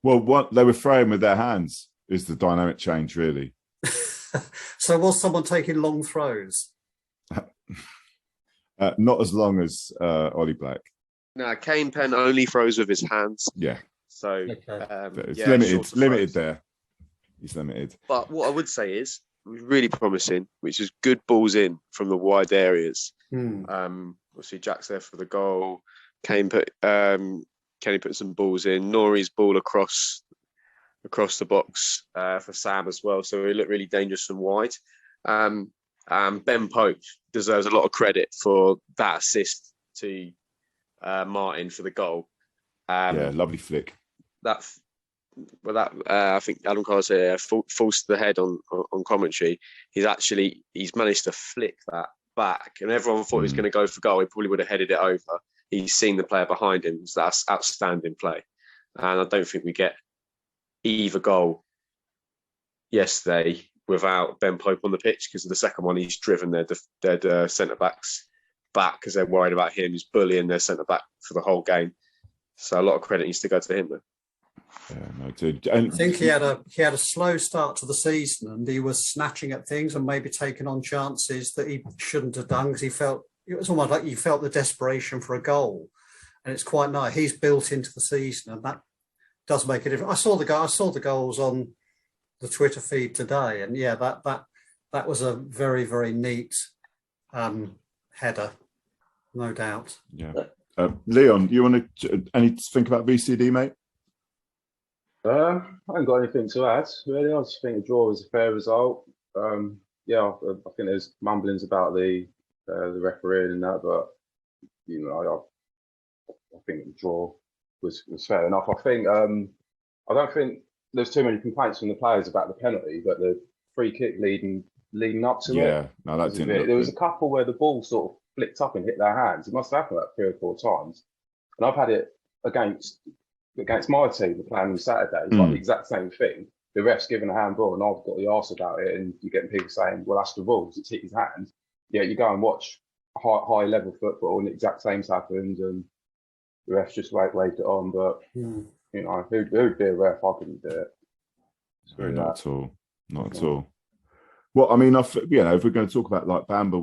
[SPEAKER 1] Well, what they were throwing with their hands is the dynamic change, really.
[SPEAKER 4] So was someone taking long throws?
[SPEAKER 1] Not as long as Ollie Black.
[SPEAKER 3] No, Kane Penn only throws with his hands.
[SPEAKER 1] Yeah.
[SPEAKER 3] So
[SPEAKER 4] Okay.
[SPEAKER 1] It's
[SPEAKER 3] yeah,
[SPEAKER 1] limited there. He's limited.
[SPEAKER 3] But what I would say is it was really promising, which is good balls in from the wide areas. Obviously Jack's there for the goal. Kenny put some balls in. Nori's ball across the box for Sam as well. So he looked really dangerous from wide. Ben Pope deserves a lot of credit for that assist to Martin for the goal.
[SPEAKER 1] Yeah, lovely flick.
[SPEAKER 3] I think Adam Carr said false to the head on commentary. He's managed to flick that back, and everyone thought he was going to go for goal. He probably would have headed it over. He's seen the player behind him, so that's outstanding play. And I don't think we get either goal yesterday without Ben Pope on the pitch, because of the second one he's driven their centre backs back because they're worried about him. He's bullying their centre back for the whole game. So a lot of credit needs to go to him, though.
[SPEAKER 1] Yeah, no, dude.
[SPEAKER 4] I think he had a slow start to the season, and he was snatching at things and maybe taking on chances that he shouldn't have done, because it was almost like you felt the desperation for a goal, and it's quite nice. He's built into the season, and that does make a difference. I saw the goals on the Twitter feed today, and yeah, that was a very, very neat header, no doubt.
[SPEAKER 1] Yeah, Leon, you want to think about VCD, mate?
[SPEAKER 5] I haven't got anything to add, really. I just think a draw was a fair result. Yeah, I think there's mumblings about the refereeing and that, but I think the draw was fair enough. I think I don't think there's too many complaints from the players about the penalty, but the free kick leading up to it.
[SPEAKER 1] Yeah, no, that didn't.
[SPEAKER 5] There was a couple where the ball sort of flicked up and hit their hands. It must have happened like 3 or 4 times, and I've had it against my team, playing on Saturday, it's like the exact same thing. The ref's given a handball, and I've got the arse about it, and you're getting people saying, "Well, that's the rules. It's hit his hand." Yeah, you go and watch high level football, and the exact same's happened, and the ref's just waved it on. But who'd be a ref? I couldn't do it.
[SPEAKER 1] Not at all. Well, I mean, if we're going to talk about, like, Bamba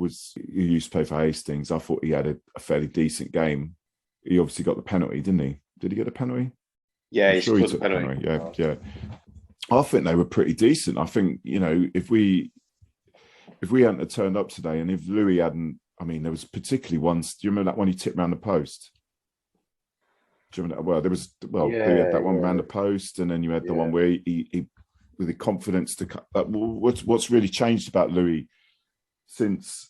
[SPEAKER 1] he used to play for Hastings. I thought he had a fairly decent game. He obviously got the penalty, didn't he? Did he get a penalty?
[SPEAKER 3] Yeah,
[SPEAKER 1] he took the penalty. Yeah. I think they were pretty decent. I think, if we hadn't have turned up today, and if Louis hadn't, I mean, there was particularly once. Do you remember that one he tipped around the post? Do you remember that? Well, there was. Well, you had that one around the post, and then you had the one where he with the confidence to. What's really changed about Louis since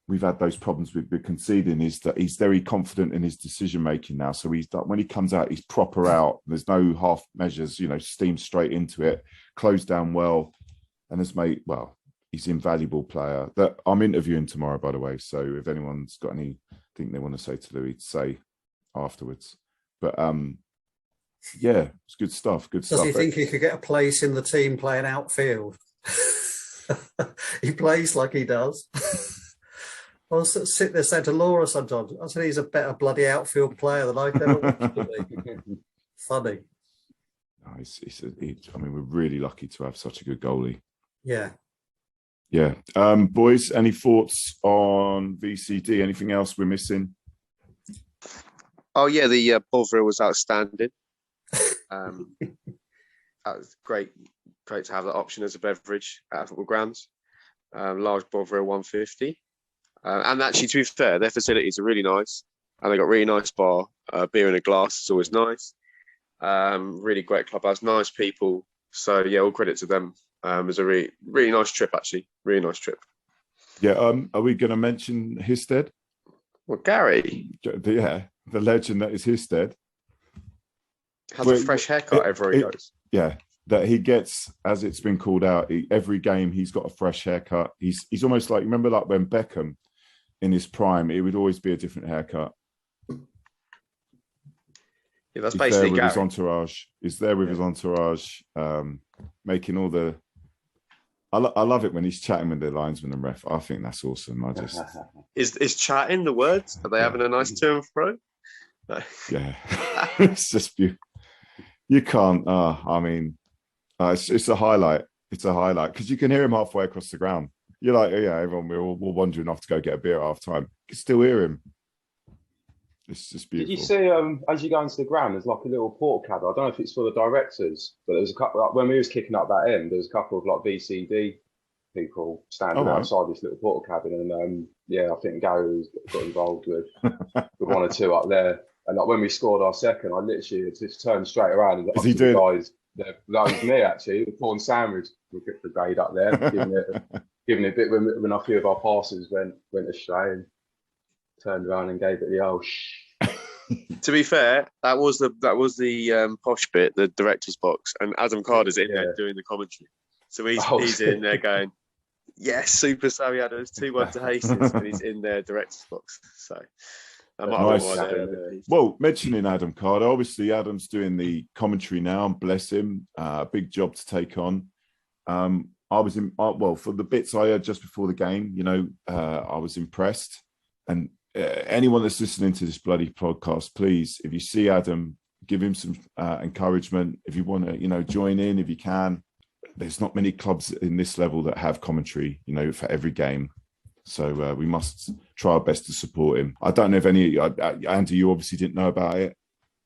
[SPEAKER 1] we've had those problems with conceding is that he's very confident in his decision making now. So he's like, when he comes out, he's proper out. There's no half measures. Steam straight into it, closed down well, and has made he's an invaluable player that I'm interviewing tomorrow, by the way. So if anyone's got anything they want to say to Louis, say afterwards. But yeah, it's good stuff. Does
[SPEAKER 4] he think he could get a place in the team playing outfield? He plays like he does. I'll sit there saying to Laura sometimes, I said he's a better bloody outfield player than I can ever want to be. Funny.
[SPEAKER 1] I mean, we're really lucky to have such a good goalie.
[SPEAKER 4] Yeah.
[SPEAKER 1] Yeah. Boys, any thoughts on VCD? Anything else we're missing?
[SPEAKER 3] Oh, yeah, the Bovril was outstanding. That was great to have that option as a beverage at football grounds. Large Bovril 150. And actually, to be fair, their facilities are really nice, and they got really nice bar, beer in a glass. It's always nice. Really great clubhouse, nice people. So yeah, all credit to them. It was a really, really nice trip, actually. Really nice trip.
[SPEAKER 1] Yeah. Are we going to mention Histed?
[SPEAKER 3] Well, Gary.
[SPEAKER 1] Yeah, the legend that is Histed
[SPEAKER 3] has a fresh haircut everywhere he goes.
[SPEAKER 1] Yeah, that he gets, as it's been called out, every game he's got a fresh haircut. He's almost like, remember like when Beckham in his prime, it would always be a different haircut.
[SPEAKER 3] Yeah, that's
[SPEAKER 1] He's
[SPEAKER 3] basically
[SPEAKER 1] there with his
[SPEAKER 3] Gary.
[SPEAKER 1] entourage. He's there with his entourage, making all the. I love it when he's chatting with the linesman and ref. I think that's awesome. I just
[SPEAKER 3] Is chatting the words? Are they having a nice to and fro? No.
[SPEAKER 1] yeah, it's just beautiful. You can't. I mean, it's a highlight. It's a highlight because you can hear him halfway across the ground. You're like, yeah, everyone, we're wandering off to go get a beer at half time. You can still hear him. It's just beautiful.
[SPEAKER 5] Did you see, as you go into the ground, there's like a little port cab. I don't know if it's for the directors, but there was a couple, like, when we was kicking up that end, there was a couple of like VCD people standing outside this little porta cabin. And yeah, I think Gary got involved with one or two up there. And like when we scored our second, I literally just turned straight around and got up to the guys. That was me actually, the prawn sandwich brigade up there, giving it a bit when a few of our passes went astray and turned around and gave it the old shh.
[SPEAKER 3] To be fair, that was the posh bit, the director's box, and Adam Carter's in there doing the commentary. So he's in there going, yes, Super Sammy Adams, 2-1 to Hastings, and he's in their director's box. So that might have been why they're
[SPEAKER 1] well, mentioning Adam Carter, obviously Adam's doing the commentary now, and bless him, big job to take on. I was for the bits I heard just before the game, you know, I was impressed. And anyone that's listening to this bloody podcast, please, if you see Adam, give him some encouragement. If you want to, you know, join in, if you can. There's not many clubs in this level that have commentary, you know, for every game. So we must try our best to support him. I don't know if any, Andy, you obviously didn't know about it.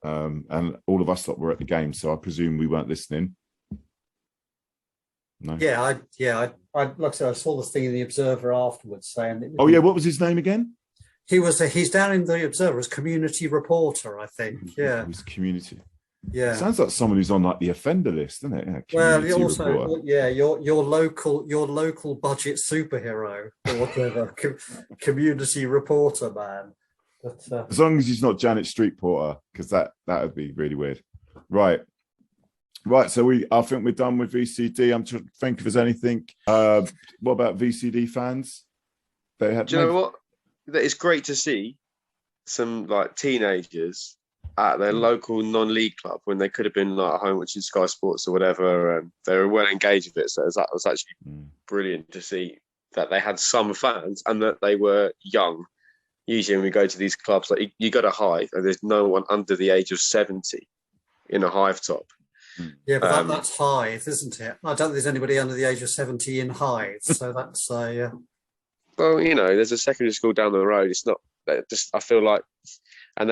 [SPEAKER 1] And all of us that were at the game, so I presume we weren't listening. No.
[SPEAKER 4] Yeah, I like I said, I saw the thing in the Observer afterwards saying.
[SPEAKER 1] Oh yeah, what was his name again?
[SPEAKER 4] He's down in the Observer as community reporter, I think. Yeah,
[SPEAKER 1] It was community.
[SPEAKER 4] Yeah,
[SPEAKER 1] sounds like someone who's on like the offender list, doesn't it? Yeah,
[SPEAKER 4] well, you also your local budget superhero or whatever, community reporter, man. But,
[SPEAKER 1] as long as he's not Janet Street Porter, because that would be really weird. Right. So I think we're done with VCD. I'm trying to think if there's anything. What about VCD fans?
[SPEAKER 3] Do you know what? It's great to see some like teenagers at their local non-league club when they could have been like at home watching Sky Sports or whatever, and they were well engaged with it. So that was actually brilliant to see that they had some fans and that they were young. Usually when we go to these clubs, like you got a Hive and there's no one under the age of 70 in a Hive top.
[SPEAKER 4] Yeah, but that's Hive, isn't it? I don't think there's anybody under the age of 70 in Hive, so that's
[SPEAKER 3] Well, you know, there's a secondary school down the road. It's not just. I feel like, and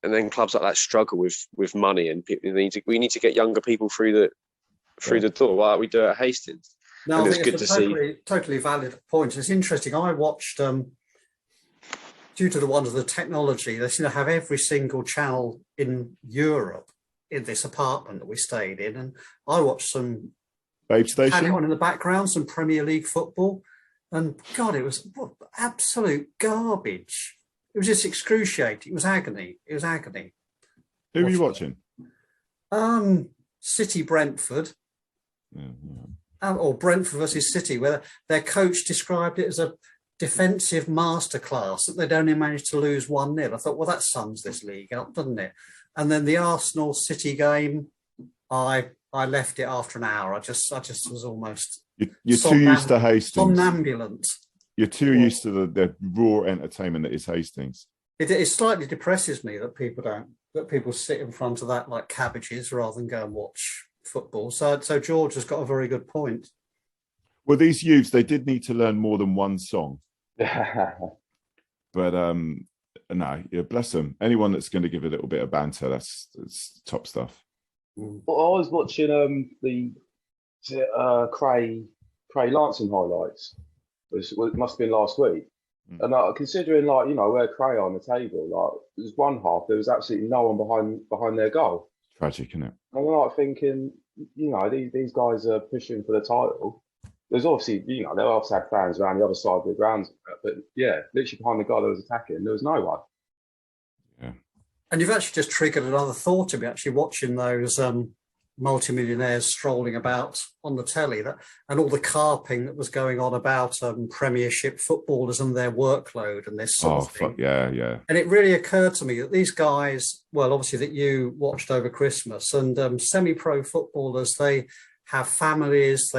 [SPEAKER 3] then clubs like that struggle with money, and people, we need to get younger people through the door. Like we do at Hastings.
[SPEAKER 4] No, I think it's a totally valid point. It's interesting. I watched, due to the wonder of the technology, they seem to have every single channel in Europe in this apartment that we stayed in, and I watched some
[SPEAKER 1] Babe Station
[SPEAKER 4] on in the background, some Premier League football. And God, it was absolute garbage. It was just excruciating. It was agony.
[SPEAKER 1] Who were you watching?
[SPEAKER 4] City Brentford. Or Brentford versus City, where their coach described it as a defensive masterclass that they'd only managed to lose 1-0. I thought, well, that sums this league up, doesn't it? And then the Arsenal City game, I left it after an hour. I just was almost.
[SPEAKER 1] You're too used to Hastings.
[SPEAKER 4] Somnambulant.
[SPEAKER 1] You're too used to the raw entertainment that is Hastings.
[SPEAKER 4] It slightly depresses me that people sit in front of that like cabbages rather than go and watch football. So George has got a very good point.
[SPEAKER 1] Well, these youths, they did need to learn more than one song. But no, yeah, bless them. Anyone that's going to give a little bit of banter, that's top stuff.
[SPEAKER 5] Well, I was watching the Cray Lancing highlights. It must have been last week. And considering, like, you know, where Cray on the table, like, there's one half, there was absolutely no one behind their goal.
[SPEAKER 1] Tragic, isn't it?
[SPEAKER 5] And I'm like thinking, you know, these guys are pushing for the title. There's obviously, you know, they'll obviously have fans around the other side of the ground, but yeah, literally behind the guy that was attacking, there was no one.
[SPEAKER 1] Yeah.
[SPEAKER 4] And you've actually just triggered another thought to me actually watching those multimillionaires strolling about on the telly, and all the carping that was going on about Premiership footballers and their workload and this sort of thing.
[SPEAKER 1] Fuck, yeah.
[SPEAKER 4] And it really occurred to me that these guys, well, obviously that you watched over Christmas, and semi-pro footballers, they have families,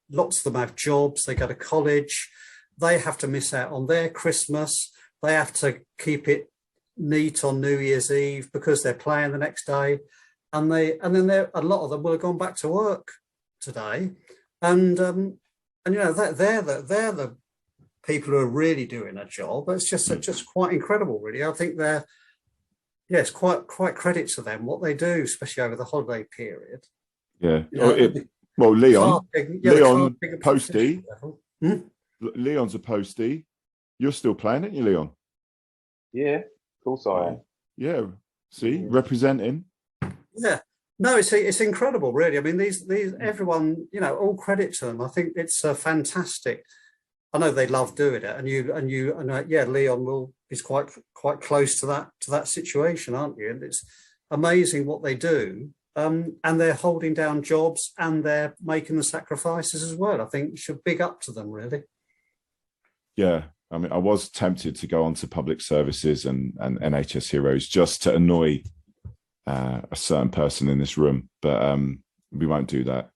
[SPEAKER 4] lots of them have jobs, they go to college, they have to miss out on their Christmas, they have to keep it neat on New Year's Eve because they're playing the next day, and then a lot of them will have gone back to work today, and you know they're the people who are really doing a job. It's just quite incredible, really. I think it's quite credit to them what they do, especially over the holiday period.
[SPEAKER 1] Yeah.
[SPEAKER 4] You know,
[SPEAKER 1] Leon Posty. Leon's a Posty. You're still playing, aren't you, Leon?
[SPEAKER 5] Yeah, of course I am.
[SPEAKER 1] Yeah. See, representing.
[SPEAKER 4] Yeah. No, it's incredible, really. I mean, these everyone, you know, all credit to them. I think it's fantastic. I know they love doing it, and Leon is quite close to that situation, aren't you? And it's amazing what they do. And they're holding down jobs and they're making the sacrifices as well. I think you should big up to them, really.
[SPEAKER 1] Yeah. I mean, I was tempted to go on to public services and NHS Heroes just to annoy a certain person in this room, but we won't do that.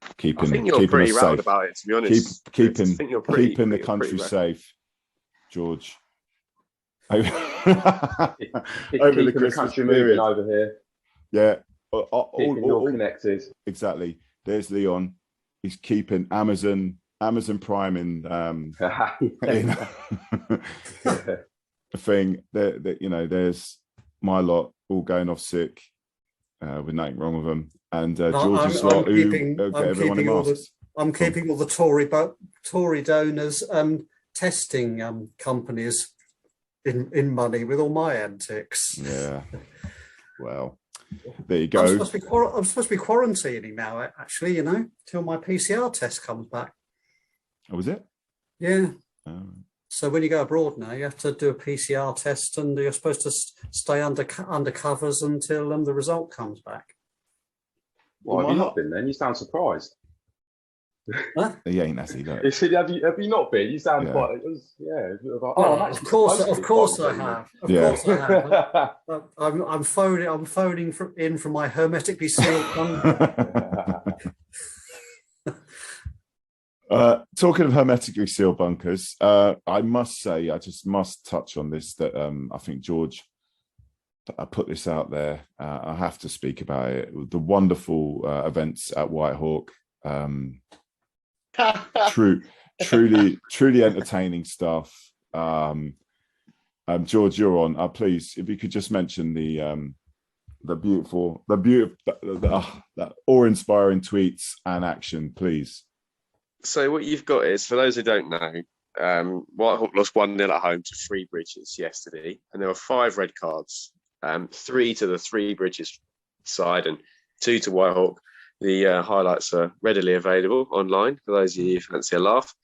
[SPEAKER 3] I think you're pretty rattled about it, to be honest.
[SPEAKER 1] Keeping the country safe, George. Over the Christmas period
[SPEAKER 5] over here.
[SPEAKER 1] Yeah.
[SPEAKER 5] All connected.
[SPEAKER 1] Exactly. There's Leon. He's keeping Amazon Prime in the thing that you know. There's my lot all going off sick with nothing wrong with them, and George's lot who get everyone in masks.
[SPEAKER 4] I'm keeping all the Tory donors testing companies in money with all my antics.
[SPEAKER 1] Yeah. Well. There you go.
[SPEAKER 4] I'm supposed to be quarantining now, actually, you know, till my PCR test comes back.
[SPEAKER 1] Oh, was it?
[SPEAKER 4] Yeah. So when you go abroad now, you have to do a PCR test, and you're supposed to stay under covers until the result comes back.
[SPEAKER 5] Well, have you not been then? You sound surprised.
[SPEAKER 4] Huh?
[SPEAKER 1] He ain't, has he?
[SPEAKER 5] You said, have you not been? You sound quite.
[SPEAKER 4] Of course I have. Of course I have. I'm phoning in from my hermetically sealed bunker.
[SPEAKER 1] Talking of hermetically sealed bunkers, I must say, I just must touch on this. That I think George, I put this out there. I have to speak about it. The wonderful events at Whitehawk. Truly entertaining stuff. George, you're on. Please, if you could just mention the beautiful, that awe-inspiring tweets and action, please.
[SPEAKER 3] So what you've got is, for those who don't know, Whitehawk lost 1-0 at home to Three Bridges yesterday, and there were 5 red cards, 3 to the Three Bridges side and 2 to Whitehawk. The highlights are readily available online for those of you who fancy a laugh.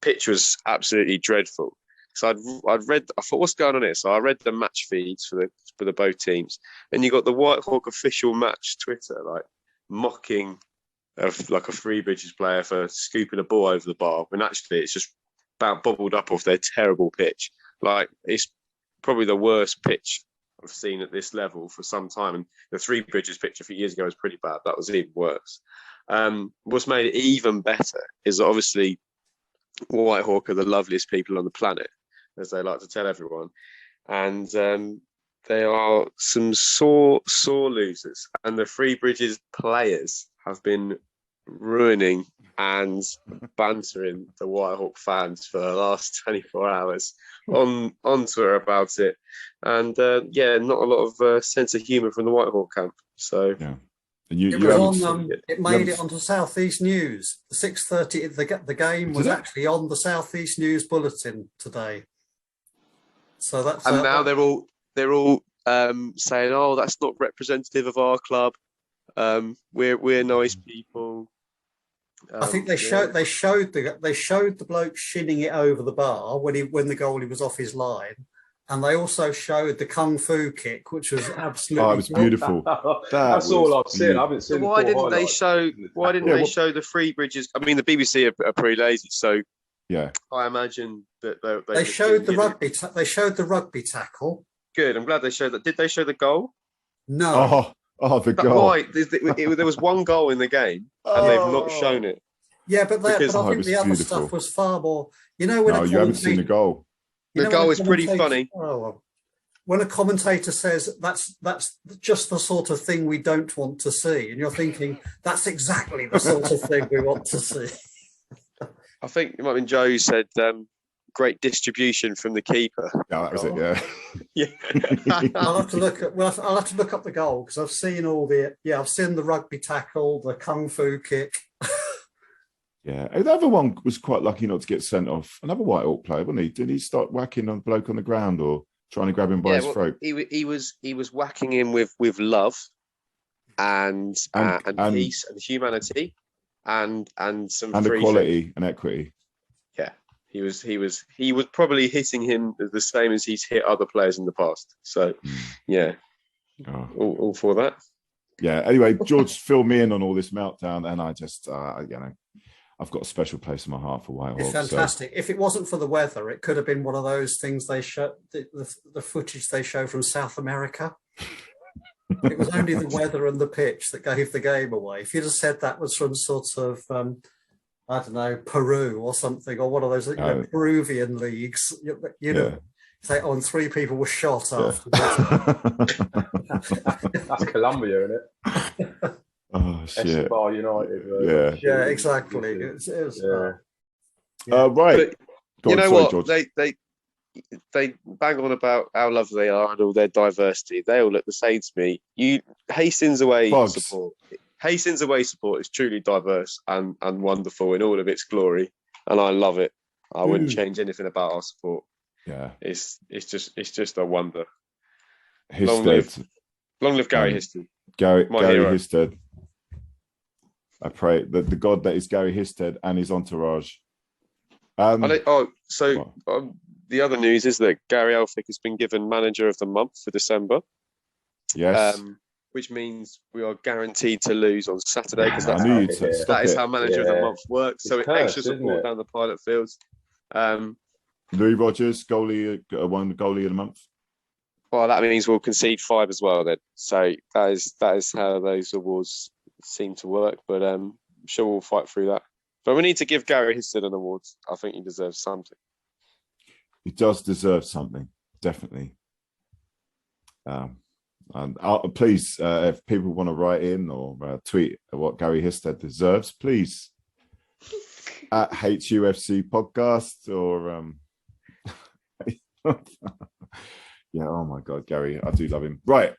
[SPEAKER 3] Pitch was absolutely dreadful. So I thought, what's going on here? So I read the match feeds for the both teams, and you got the Whitehawk official match Twitter like mocking of like a Three Bridges player for scooping a ball over the bar, when actually it's just about bubbled up off their terrible pitch. Like, it's probably the worst pitch I've seen at this level for some time, and the Three Bridges pitch a few years ago was pretty bad. That was even worse. What's made it even better is that obviously Whitehawk are the loveliest people on the planet, as they like to tell everyone, and they are some sore losers, and the Three Bridges players have been ruining and bantering the Whitehawk fans for the last 24 hours on Twitter about it, and not a lot of sense of humour from the Whitehawk camp. So
[SPEAKER 1] yeah.
[SPEAKER 4] It made it onto South East News. The 6:30. The game was actually on the South East News bulletin today. So that's
[SPEAKER 3] and now they're all saying, "Oh, that's not representative of our club. We're nice people."
[SPEAKER 4] I think they showed the bloke shinning it over the bar when the goalie was off his line, And they also showed the kung fu kick, which was absolutely.
[SPEAKER 1] Oh, it was beautiful.
[SPEAKER 5] That's all I've seen. I haven't
[SPEAKER 3] So
[SPEAKER 5] seen.
[SPEAKER 3] why
[SPEAKER 5] the
[SPEAKER 3] didn't
[SPEAKER 5] full
[SPEAKER 3] they
[SPEAKER 5] highlights.
[SPEAKER 3] show? Why didn't
[SPEAKER 1] Yeah,
[SPEAKER 3] they
[SPEAKER 1] what-
[SPEAKER 3] show the free bridges? I mean, the BBC are pretty lazy, so
[SPEAKER 1] Yeah.
[SPEAKER 3] I imagine that
[SPEAKER 4] They showed the
[SPEAKER 3] didn't-
[SPEAKER 4] rugby. They showed the rugby tackle.
[SPEAKER 3] Good. I'm glad they showed that. Did they show the goal?
[SPEAKER 4] No.
[SPEAKER 1] The
[SPEAKER 3] But
[SPEAKER 1] goal.
[SPEAKER 3] why? There was one goal in the game, and they've not shown it.
[SPEAKER 4] Yeah, but
[SPEAKER 3] Because-
[SPEAKER 4] I
[SPEAKER 1] Oh, it
[SPEAKER 4] think
[SPEAKER 1] was
[SPEAKER 4] the other
[SPEAKER 1] beautiful.
[SPEAKER 4] stuff was far more. You know, when
[SPEAKER 1] No,
[SPEAKER 4] a
[SPEAKER 1] you haven't seen the
[SPEAKER 4] commentator-
[SPEAKER 1] goal.
[SPEAKER 4] you
[SPEAKER 3] The
[SPEAKER 4] know, when
[SPEAKER 3] goal
[SPEAKER 4] a
[SPEAKER 3] is pretty
[SPEAKER 4] commentator-
[SPEAKER 3] funny.
[SPEAKER 4] Oh, well. When a commentator says that's just the sort of thing we don't want to see, and you're thinking that's exactly the sort of thing we want to see.
[SPEAKER 3] I think it might have been Joe who said great distribution from the keeper.
[SPEAKER 1] Yeah, that was it. Yeah.
[SPEAKER 3] Yeah.
[SPEAKER 4] I'll have to look at. Well, I'll have to look up the goal because I've seen all the. Yeah, I've seen the rugby tackle, the kung fu kick.
[SPEAKER 1] Yeah. The other one was quite lucky not to get sent off. Another White Hawk player, wasn't he? Did he start whacking on bloke on the ground or trying to grab him by his throat?
[SPEAKER 3] he was whacking him with love and peace and humanity and some
[SPEAKER 1] And
[SPEAKER 3] free
[SPEAKER 1] equality and equity.
[SPEAKER 3] Yeah, he was probably hitting him the same as he's hit other players in the past. So yeah,
[SPEAKER 1] Oh.
[SPEAKER 3] all for that.
[SPEAKER 1] Yeah. Anyway, George filled me in on all this meltdown, and I just, I've got a special place in my heart for White
[SPEAKER 4] It's
[SPEAKER 1] Hawks.
[SPEAKER 4] fantastic. If it wasn't for the weather, it could have been one of those things they show the footage they show from South America. It was only the weather and the pitch that gave the game away. If you'd have said that was from sort of I don't know, Peru or something, or one of those Peruvian leagues, you'd have say, and 3 people were shot afterwards.
[SPEAKER 5] That's Colombia, isn't it?
[SPEAKER 1] Oh shit!
[SPEAKER 5] Escobar United.
[SPEAKER 4] Yeah, exactly. It was,
[SPEAKER 1] right.
[SPEAKER 3] But you know
[SPEAKER 1] Sorry,
[SPEAKER 3] what?
[SPEAKER 1] George.
[SPEAKER 3] They bang on about how lovely they are and all their diversity. They all look the same to me. Hastings away support. Hastings away support is truly diverse and wonderful in all of its glory, and I love it. I wouldn't change anything about our support.
[SPEAKER 1] Yeah,
[SPEAKER 3] it's just a wonder.
[SPEAKER 1] Histed.
[SPEAKER 3] Long live Gary Histed.
[SPEAKER 1] Gary
[SPEAKER 3] hero.
[SPEAKER 1] Histed. I pray that the God that is Gary Histed and his entourage.
[SPEAKER 3] The other news is that Gary Elphick has been given Manager of the Month for December.
[SPEAKER 1] Yes.
[SPEAKER 3] Which means we are guaranteed to lose on Saturday because
[SPEAKER 1] that
[SPEAKER 3] is how Manager of the Month works. So it's extra support down the pilot fields.
[SPEAKER 1] Louis Rogers, goalie, won the goalie of the month.
[SPEAKER 3] Well, that means we'll concede 5 as well then. So that is how those awards seem to work. But I'm sure we'll fight through that. But we need to give Gary Histed an award. I think he deserves something.
[SPEAKER 1] He does deserve something, definitely. And please, if people want to write in or tweet what Gary Histed deserves, please at HUFC podcast or yeah. Oh my God, Gary, I do love him. Right.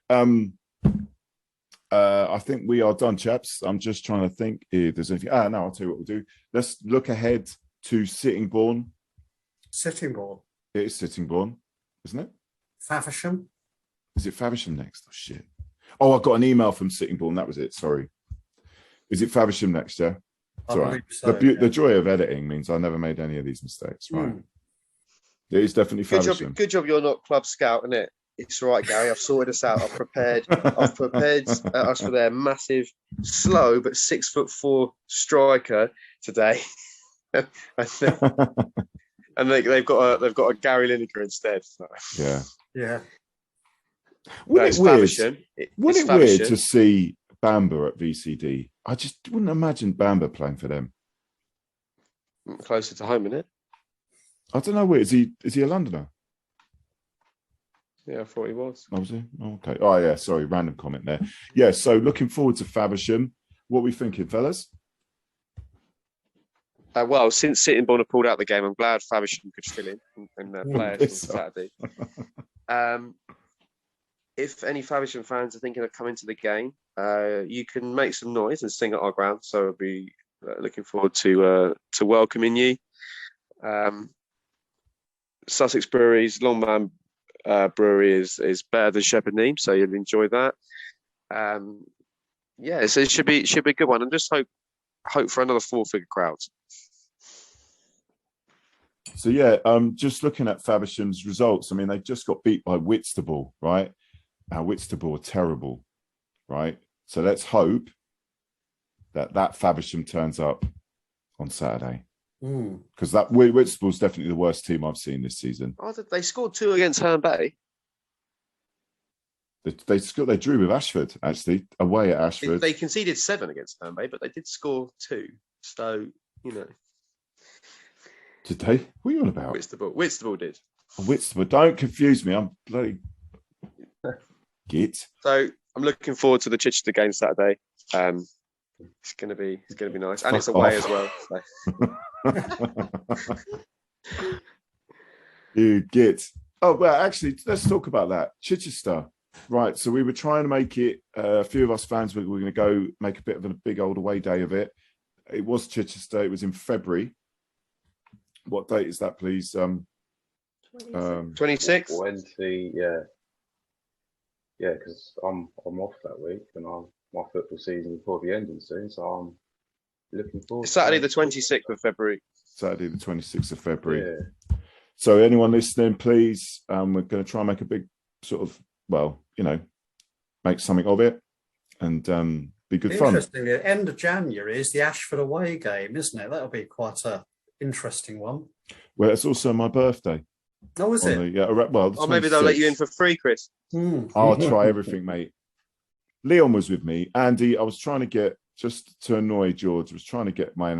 [SPEAKER 1] I think we are done, chaps. I'm just trying to think if there's anything. No, I'll tell you what we'll do. Let's look ahead to Sittingbourne.
[SPEAKER 4] Sittingbourne.
[SPEAKER 1] It is Sittingbourne, isn't it?
[SPEAKER 4] Faversham.
[SPEAKER 1] Is it Faversham next? Oh shit! Oh, I got an email from Sittingbourne. That was it. Sorry. Is it Faversham next? Yeah. It's all right.
[SPEAKER 4] So,
[SPEAKER 1] the joy of editing means I never made any of these mistakes. Right. It is definitely Faversham.
[SPEAKER 3] Good job. You're not club scout, isn't it? It's all right, Gary. I've sorted us out. I've prepared us for their massive, slow but 6'4" striker today. And they've got a Gary Lineker instead. So.
[SPEAKER 4] Yeah.
[SPEAKER 1] Wouldn't it weird to see Bamba at VCD? I just wouldn't imagine Bamba playing for them.
[SPEAKER 3] Closer to home, isn't it?
[SPEAKER 1] I don't know. Is he a Londoner?
[SPEAKER 3] Yeah, I thought he was.
[SPEAKER 1] Oh, was he? Oh, okay. Oh, yeah. Sorry, random comment there. Yeah. So looking forward to Faversham. What are we thinking, fellas?
[SPEAKER 3] Well, since Sittingbourne have pulled out the game, I'm glad Faversham could fill in and play us on Saturday. If any Faversham fans are thinking of coming to the game, you can make some noise and sing at our ground. So I'll be looking forward to welcoming you. Sussex Brewery's Longman Brewery is better than Shepherd Neame, so you'll enjoy that. So it should be a good one, and just hope for another 4-figure crowd.
[SPEAKER 1] So just looking at Faversham's results, I mean, they just got beat by Whitstable, right? Now Whitstable are terrible, right? So let's hope that Faversham turns up on Saturday, because that Whitstable's definitely the worst team I've seen this season.
[SPEAKER 3] Oh, they scored 2 against Herne Bay.
[SPEAKER 1] They drew with Ashford, actually, away at Ashford.
[SPEAKER 3] They conceded 7 against Herne Bay, but they did score 2. So,
[SPEAKER 1] Did they? What are you on about?
[SPEAKER 3] Whitstable did.
[SPEAKER 1] Whitstable, don't confuse me. I'm bloody git.
[SPEAKER 3] So I'm looking forward to the Chichester game Saturday. It's gonna be nice, and it's away as well. So.
[SPEAKER 1] You git. Oh well, actually, let's talk about that. Chichester. Right, so we were trying to make it. A few of us fans were going to go make a bit of a big old away day of it. It was Chichester. It was in February. What date is that, please?
[SPEAKER 3] 26.
[SPEAKER 5] 20, yeah, because I'm off that week, and my football season will probably be ending soon, so I'm looking forward.
[SPEAKER 3] It's Saturday, the 26th of February.
[SPEAKER 1] Saturday, the 26th of February.
[SPEAKER 5] Yeah.
[SPEAKER 1] So, anyone listening, please, we're going to try and make a big sort of, make something of it, and be good fun.
[SPEAKER 4] Interestingly, at the end of January is the Ashford away game, isn't it? That'll be quite a interesting one.
[SPEAKER 1] Well, it's also my birthday.
[SPEAKER 4] Oh, is it?
[SPEAKER 3] Or maybe they'll let you in for free, Chris.
[SPEAKER 1] I'll try everything, mate. Leon was with me. Andy, I was trying to get, just to annoy George, I was trying to get my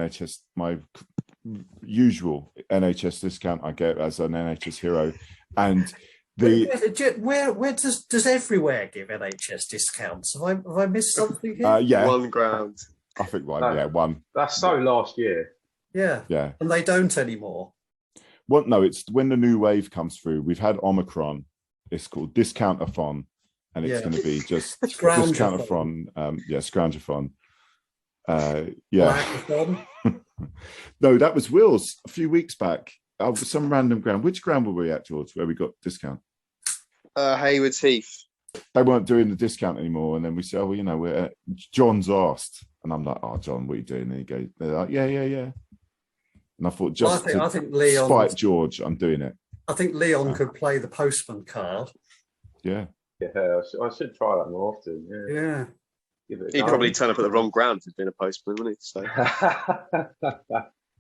[SPEAKER 1] usual NHS discount I get as an NHS hero. And
[SPEAKER 4] where does everywhere give NHS discounts? Have I missed something here?
[SPEAKER 1] Yeah.
[SPEAKER 3] One ground.
[SPEAKER 1] I think one.
[SPEAKER 5] That's so last year.
[SPEAKER 4] Yeah. And they don't anymore.
[SPEAKER 1] Well, no, it's when the new wave comes through. We've had Omicron. It's called Discount-a-thon, and it's going to be just Discount-a-thon. Scrounge-a-thon. No, that was Will's a few weeks back. Some random ground. Which ground were we at, George, where we got discount?
[SPEAKER 3] Haywards Heath.
[SPEAKER 1] They weren't doing the discount anymore, and then we said, "Oh, well, we're John's asked," and I'm like, "Oh, John, what are you doing?" And he goes, "They're like, yeah." And I thought, I think Leon, spite George, I'm doing it.
[SPEAKER 4] I think Leon could play the postman card.
[SPEAKER 1] Yeah.
[SPEAKER 5] Yeah, I should try that more often.
[SPEAKER 4] Yeah.
[SPEAKER 3] He'd probably turn up at the wrong ground if he'd been a postman, wouldn't he? So.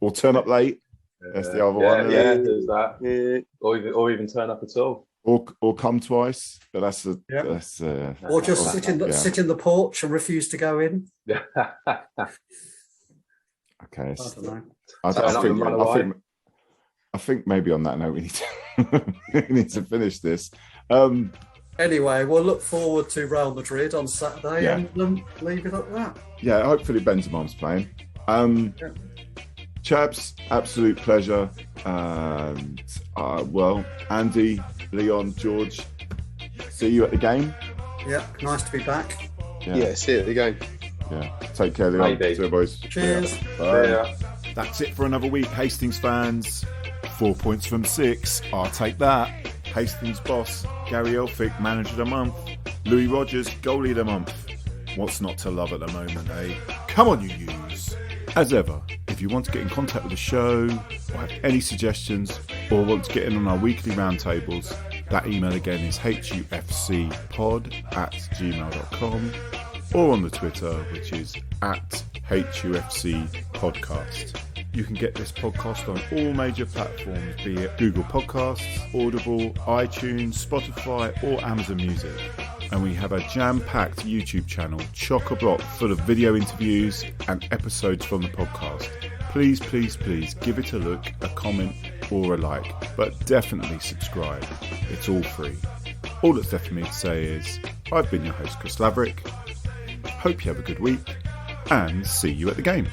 [SPEAKER 1] Or turn up late. That's the other one.
[SPEAKER 5] Yeah, there's that. Yeah. Or even turn up at all.
[SPEAKER 1] Or come twice. But that's
[SPEAKER 4] or just sit in the porch and refuse to go in.
[SPEAKER 1] Okay.
[SPEAKER 4] I don't know.
[SPEAKER 1] I think maybe on that note we need to finish this.
[SPEAKER 4] Anyway, we'll look forward to Real Madrid on Saturday and leave it at that.
[SPEAKER 1] Yeah, hopefully Benzema's playing. Chaps, absolute pleasure. And Andy, Leon, George, see you at the game.
[SPEAKER 4] Yeah, nice to be back.
[SPEAKER 3] Yeah, see you at the game.
[SPEAKER 1] Yeah, take care, Leon. See you, boys.
[SPEAKER 4] Cheers.
[SPEAKER 1] Bye. That's it for another week, Hastings fans. 4 points from 6. I'll take that. Hastings boss, Gary Elphick, manager of the month. Louis Rogers, goalie of the month. What's not to love at the moment, eh? Come on, you use. As ever, if you want to get in contact with the show, or have any suggestions, or want to get in on our weekly roundtables, that email again is hufcpod@gmail.com, or on the Twitter, which is @HUFC Podcast. You can get this podcast on all major platforms, be it Google Podcasts, Audible, iTunes, Spotify, or Amazon Music. And we have a jam-packed YouTube channel, chock-a-block, full of video interviews and episodes from the podcast. Please, please, please give it a look, a comment, or a like. But definitely subscribe. It's all free. All that's left for me to say is, I've been your host, Chris Laverick. Hope you have a good week, and see you at the game.